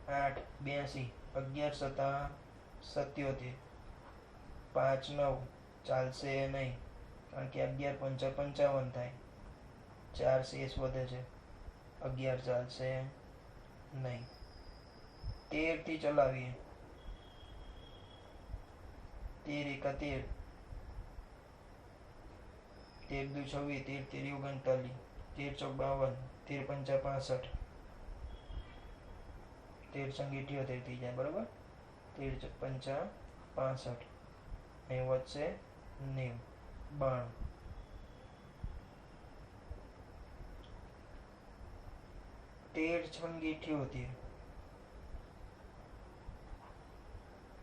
8 82, 11 સત્તા 77, 5 9 ચાલશે નહીં, કારણ કે 11 પંચા 55 થાય. 4 શેષ વધે છે. 11 ચાલશે નહીં. 13 થી ચલાવીએ. 13 એકા 13, 13 દુ 26, 13 તેરી 39, 13 ચોક 52, 13 પંચા 65, 13 સંગ 78 થઈ જાય. બરોબર. 13 ચોક પંચા 65, અહીં વધશે 90, 92. 13 છંગ 78,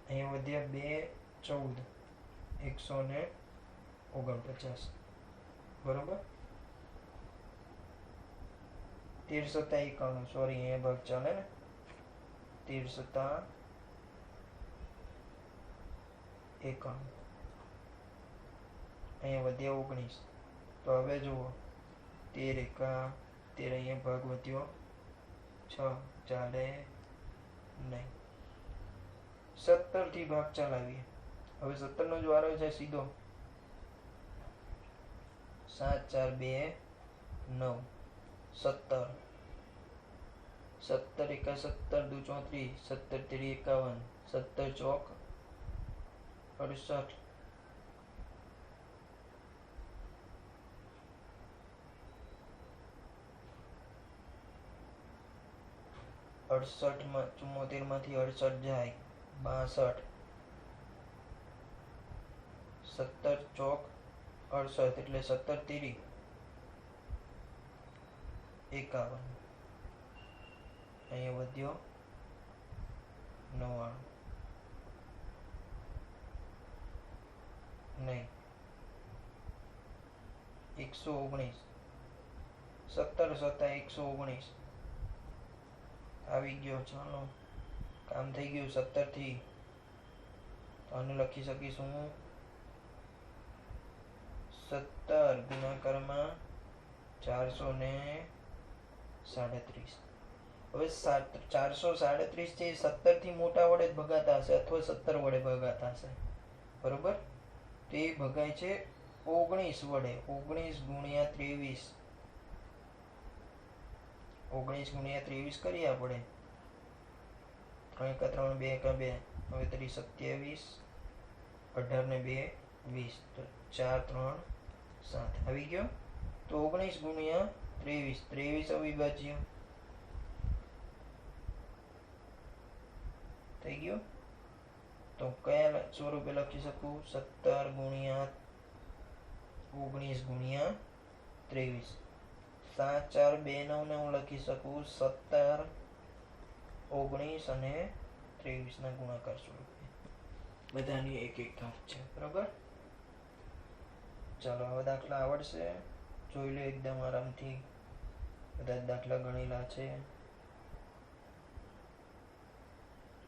અહીં વધ્યા 2, 14, 149. બરોબર. 13 સત્તા 91, સોરી અહીંયા ભાગ ચાલે ને. 13 સત્તા 91, અહીંયા વધ્યા 19. તો હવે જુઓ 13 એકા 13, અહીંયા ભાગ વધ્યો 6, ચાલે નહીં. 17 થી ભાગ ચલાવીએ. હવે 17 નો જ વારો છે સીધો. 7 4 2 9, 17, 17 એકા 17 દુ 34, 17 તેરી 51, 17 ચોક 68, 68 માં 74 માંથી 68 જાય 62, 17 ચોક 68 એટલે 17 તેરી 51, અહીંયા વધ્યો 99, નહીં 119, 17 સત્તા 119 આવી ગયો. ચાલો કામ થઈ ગયું. 17 થી તો આને લખી શકીશું 17 ગુણાકારમાં 437. હવે 437 છે 17 થી મોટા વડે જ ભગાતા હશે અથવા 17 વડે ભગાતા હશે. બરોબર. તો એ ભગાય છે 19 વડે. 19 ગુણ્યા 23, 19 ગુણ્યા 23 કરીએ આપણે. 3 એકા 3, 2 એકા 2, હવે 3 27, 18 ને 2 20, તો 4 3 7 આવી ગયો. તો 19 ગુણ્યા 23, 23 અવિભાજ્ય થઈ ગયો. તો કયા સ્વરૂપે લખી શકું? 17 ગુણ્યા 19 ગુણ્યા 23. 7 4 2 9 ને હું લખી શકું 17, 19 અને 23 ના ગુણાકાર સ્વરૂપે. બધાની એક એક ઘાત છે. બરાબર. ચાલો હવે દાખલા આવડશે. જોઈ લો એકદમ આરામથી. બધા જ દાખલા ગણેલા છે.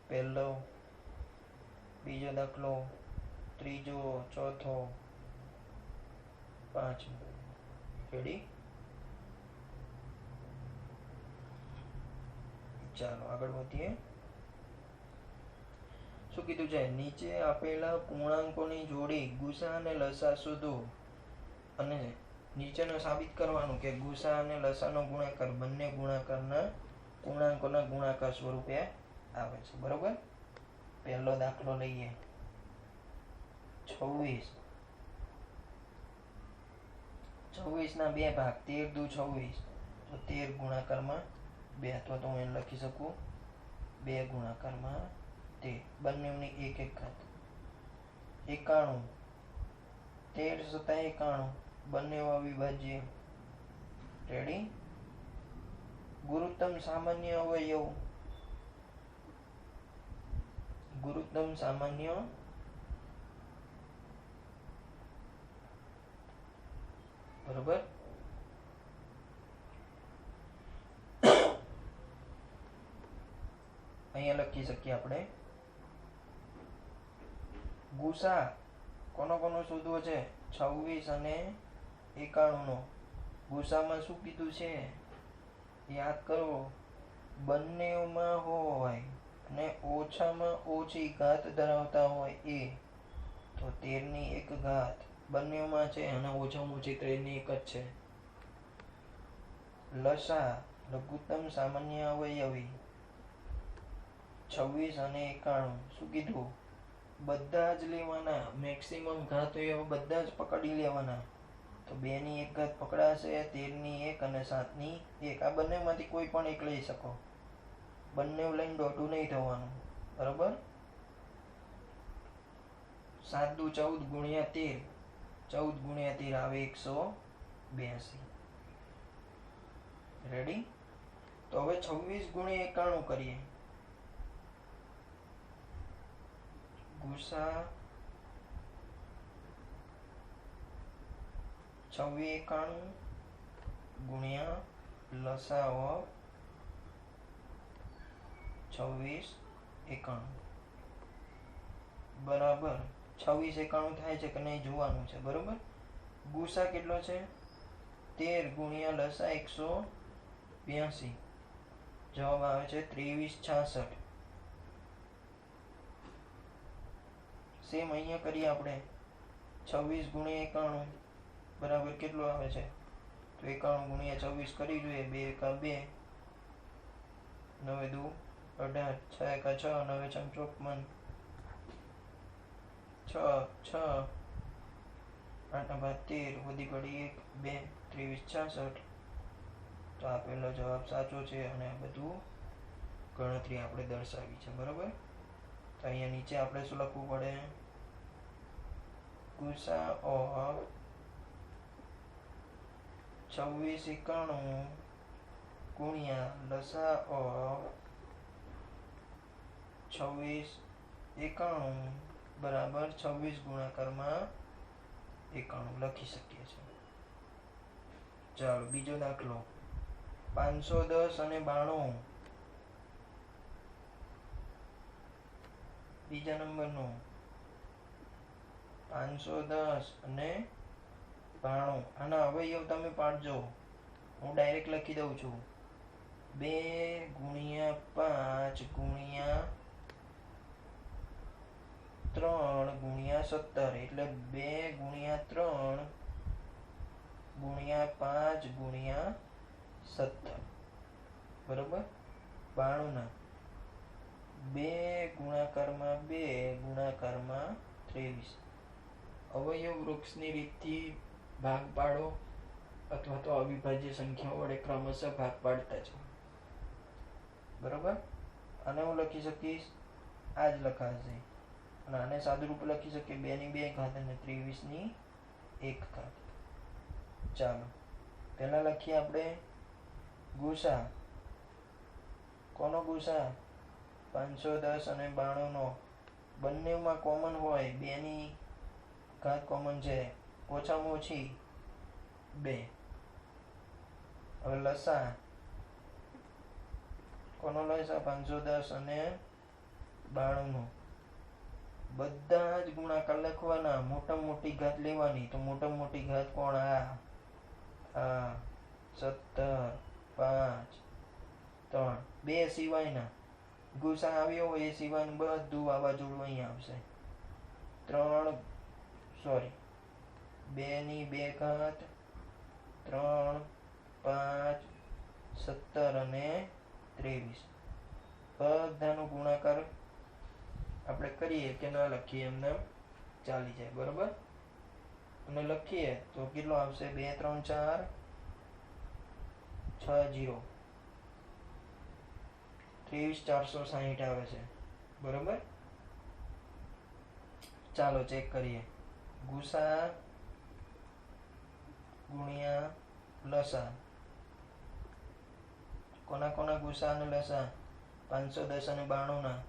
પહેલો, બીજો દાખલો, ત્રીજો, ચોથો, પાંચમો. રેડી? ચાલો આગળ વધીએ. શું કીધું છે? નીચે આપેલા પૂર્ણાંકોની જોડી ગુસા અને લસા શોધો. અને નીચેનું સાબિત કરવાનું કે ગુસા અને લસાનો ગુણાકાર બંને ગુણાકારના પૂર્ણાંકોના ગુણાકાર સ્વરૂપે આવે છે. બરોબર. પહેલો દાખલો લઈએ. 26. 26 ના બે ભાગ 13 દુ 26, તો 13 ગુણાકારમાં 2, તો હું એને લખી શકું 2 ગુણાકારમાં 13. બંનેની એક એક ઘાત. 91, 13 સત્તા 91, બંને અવિભાજ્ય. રેડી? ગુરુત્તમ સામાન્ય અવયવ. ગુરુત્તમ સામાન્ય બરોબર. અહીંયા લખી શકીએ આપણે ગુસા કોનો કોનો શોધવો છે? 26 અને 91 નો. ગુસામાં શું કીધું છે યાદ કરો. બંનેમાં હોય અને ઓછામાં ઓછી ઘાત ધરાવતા હોય એ, તો 13 ની એક ઘાત બંનેમાં છે અને ઓછામાં ઓછી 13 ની એક જ છે. લસા લઘુત્તમ સામાન્ય અવયવી 26 અને 91. શું કીધું? બધા જ લેવાના. મેક્સિમમ ઘાત હોય એવા બધા જ પકડી લેવાના. તો 2 ની 1 ઘાત પકડાશે, 13 ની 1 અને 7 ની 1. આ બંનેમાંથી કોઈ પણ એક લઈ શકો. બંને લઈને દોઢું નહીં થવાનું. બરાબર? 7 દુ 14 ગુણ્યા 13. 14 ગુણ્યા 13 આવે 182. રેડી? તો હવે 26 ગુણ્યા 91 કરીએ. ગુસા 26 91 ગુણ્યા લસાઅ 26 91 બરાબર 26 91 થાય છે કે નહીં જોવાનું છે. બરોબર? ગુસા કેટલો છે? 13 ગુણ્યા લસા 182. જવાબ આવે છે 2366. સેમ અહીંયા કરીએ આપણે. 26 ગુણ્યા 91 બરાબર કેટલો આવે છે? તો 91 ગુણ્યા 26 કરી જોઈએ. 2 એકા 2, 9 દુ 18, 6 એકા 6, 9 છમ 54, 6 6 8 બાદ 13, વધી ઘડી 1 2 23 66. તો આપેલો જવાબ સાચો છે અને આ બધું ગણતરી આપણે દર્શાવી છે. બરાબર? તો અહીંયા નીચે આપણે શું લખવું પડે? ગુસા ઓફ 26 91 ગુણ્યા લસા ઓફ 26 91 બરાબર 26 ગુણાકારમાં 91 લખી શકીએ છીએ. ચાલો બીજો દાખલો. 510 અને 92. બીજા નંબરનો 510 અને 92. આના અવયવ તમે પાડજો. હું ડાયરેક્ટ લખી દઉં છું. 2 ગુણ્યા 5 ગુણ્યા 3 ગુણ્યા 17 એટલે 2 ગુણ્યા 3 ગુણ્યા 5 ગુણ્યા 17. બરોબર? 92 ના 2 ગુણાકારમાં 2 ગુણાકારમાં 23. અવયવ વૃક્ષની રીતથી ભાગ પાડો અથવા તો અવિભાજ્ય સંખ્યાઓ વડે ક્રમશઃ ભાગ પાડતા છે. બરોબર? આને હું લખી શકીશ આ જ લખાશે. અને આને સાદુરૂપ લખી શકીએ 2 ની 2 ઘાત અને 23 ની 1 ઘાત. ચાલો પહેલા લખીએ આપણે ગુસા. કોનો ગુસા? 510 અને 92 નો. બંનેમાં કોમન હોય 2 ની ઘાત કોમન છે, ઓછામાં ઓછી 2. હવે લસા. કોનો લસા? 510 અને 92 નો. બધા જ ગુણાકાર લખવાના. મોટામાં મોટી ઘાત લેવાની. તો મોટામાં મોટી ઘાત કોણ? આ 17 5 3. 2 સિવાયના ગુસા આવ્યો હોય એ સિવાયનું બધું વાવાઝોડું અહીંયા આવશે. 2 ની 2 ઘાત 3 5 17 અને 23. બધાનો ગુણાકાર આપણે કરીએ કે ના લખીએ એમને ચાલી જાય. બરોબર? અને લખીએ તો કેટલો આવશે? 2 3 4 6 0 23460 આવે છે. બરોબર? ચાલો ચેક કરીએ. ગુસા ગુણ્યા લસા. કોના કોના ગુસા અને લસા? 510 અને 92 ના.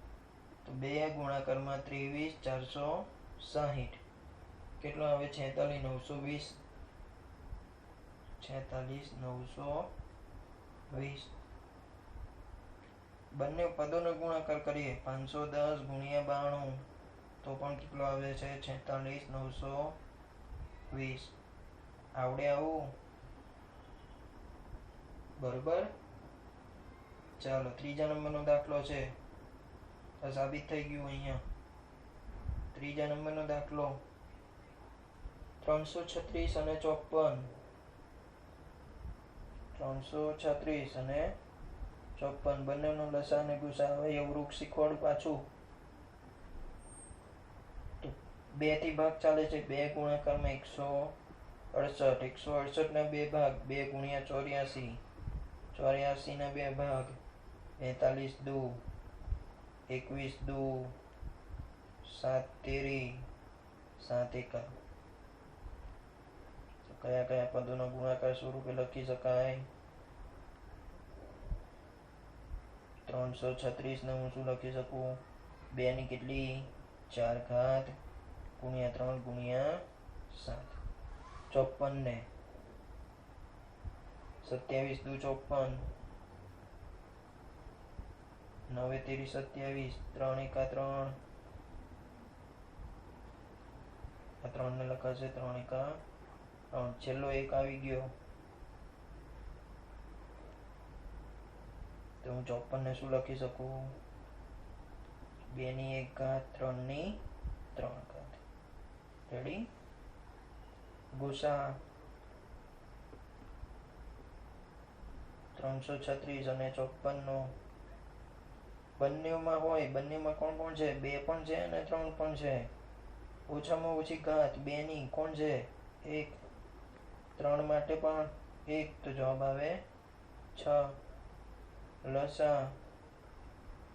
તો 2 ગુણાકારમાં 23 460 કેટલો આવે? 46 920. 46 920. બંને પદોનો ગુણાકાર કરીએ 510 ગુણ્યા 92 તો પણ કેટલો આવે છે? 46 920. આવડે આવું? બરોબર? ચાલો ત્રીજા નંબરનો દાખલો છે. તો સાબિત થઈ ગયું અહીંયા. ત્રીજા નંબરનો દાખલો 336 અને 54. 336 અને 54 બંનેનો લસા અને ગુસા. હવે એવું શીખવાડું પાછું. તો 2 થી ભાગ ચાલે છે. 2 ગુણાકારમાં 168. 168 ના 2 ભાગ. 2 ગુણ્યા 84. 84 ના 2 ભાગ. 45 દુ 21 દુ 7 તેરી 7 એકા. કયા કયા પદોનો ગુણાકાર સ્વરૂપે લખી શકાય? 336 ને હું શું લખી શકું? 2 ની કેટલી? 4 ઘાત ગુણ્યા 3 ગુણ્યા 7. 54 ને 27 દુ 54. 9 તેરી 27. 3 એકા 3. આ 3 ને લખાશે 3 એકા 3. છેલ્લો એક આવી ગયો તો હું 54 ને શું લખી શકું? 2 ની 1 ઘાત 3 ની 3 ઘાત. રેડી? ગુસા 336 અને 54 નો બંનેમાં હોય. બંનેમાં કોણ કોણ છે? 2 પણ છે અને 3 પણ છે. ઓછામાં ઓછી ઘાત 2 ની કોણ છે? 1. 3 માટે પણ 1. તો જવાબ આવે 6. લસા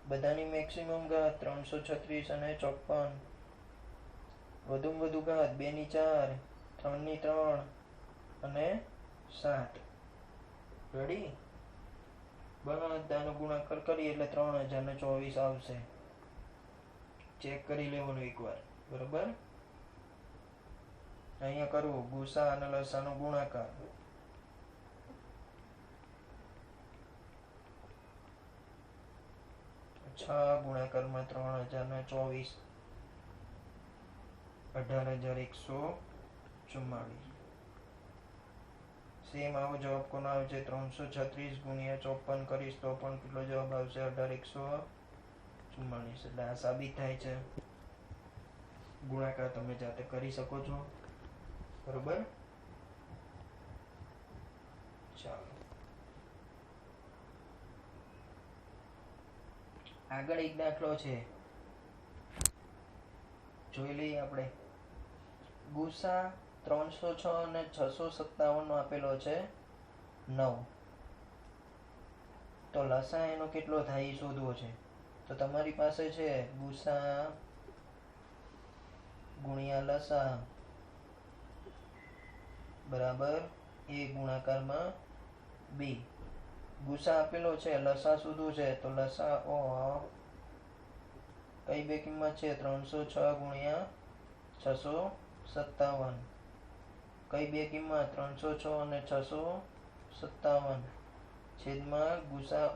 બધાની મેક્સિમમ ઘાત 336 અને 54. વધુમાં વધુ ઘાત 2 ની 4, 3 ની 3 અને 7. રેડી? બધાનો ગુણાકાર કરીએ એટલે 3024 આવશે. ચેક કરી લેવાનું એકવાર. બરોબર? અહીંયા કરવું ગુસા અને લસાનો ગુણાકાર. ગુણાકારમાં 3024 18,144. સેમ આવો જવાબ કોનો આવે છે? 336 ગુણ્યા 54 કરીશ તો પણ કેટલો જવાબ આવશે? 18,144. એટલે આ સાબિત થાય છે. ગુણાકાર તમે જાતે કરી શકો છો. બરોબર? ચાલો આગળ એક દાખલો છે, જોઈ લઈએ આપણે. ગુસા 306 અને 657 નો આપેલો છે 9. તો લસા એનો કેટલો થાય એ શોધવો છે. તો તમારી પાસે છે ગુસા ગુણ્યા લસા બરાબર a ગુણાકારમાં b. ગુસા આપેલો છે, લસા શોધવું છે. તો લસા કઈ બે કિંમત છે? 306 ગુણ્યા 657. કઈ બે કિંમત? 306 અને 657 છેદમાં ગુસા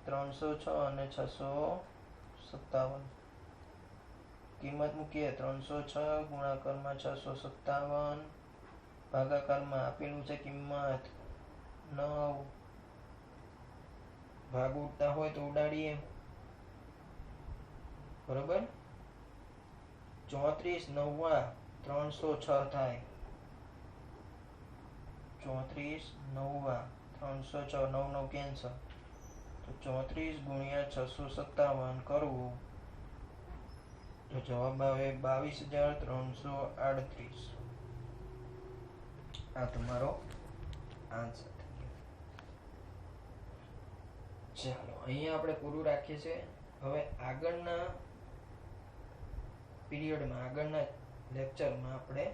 306 અને 657. કિંમત મૂકીએ 306 ગુણાકારમાં 657 ભાગાકારમાં આપેલું છે કિંમત 9. ભાગ ઉડતા હોય તો ઉડાડીએ. બરોબર? 34 9 306 થાય. 34 9 306. 9 કેન્સલ. તો 34 ગુણ્યા 657 કરવું તો જવાબ આવે 22,338. આ તમારો આન્સર. ચાલો અહીંયા આપણે પૂરું રાખીએ છીએ. હવે આગળના પીરિયડમાં, આગળના લેક્ચરમાં આપણે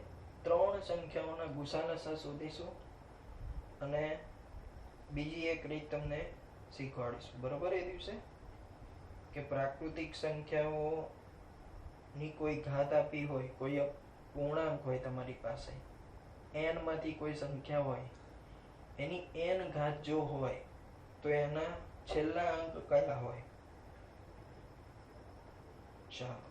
3 સંખ્યાઓના ગુસાલસા શોધીશું અને બીજી એક રીત તમને શીખવાડીશું. બરોબર? એ દિવસે કે પ્રાકૃતિક સંખ્યાઓની કોઈ ઘાત આપી હોય, કોઈ પૂર્ણાંક હોય તમારી પાસે, n માંથી કોઈ સંખ્યા હોય, એની n ઘાત જો હોય તો એના છેલ્લા અંક કયા હોય. ચાલો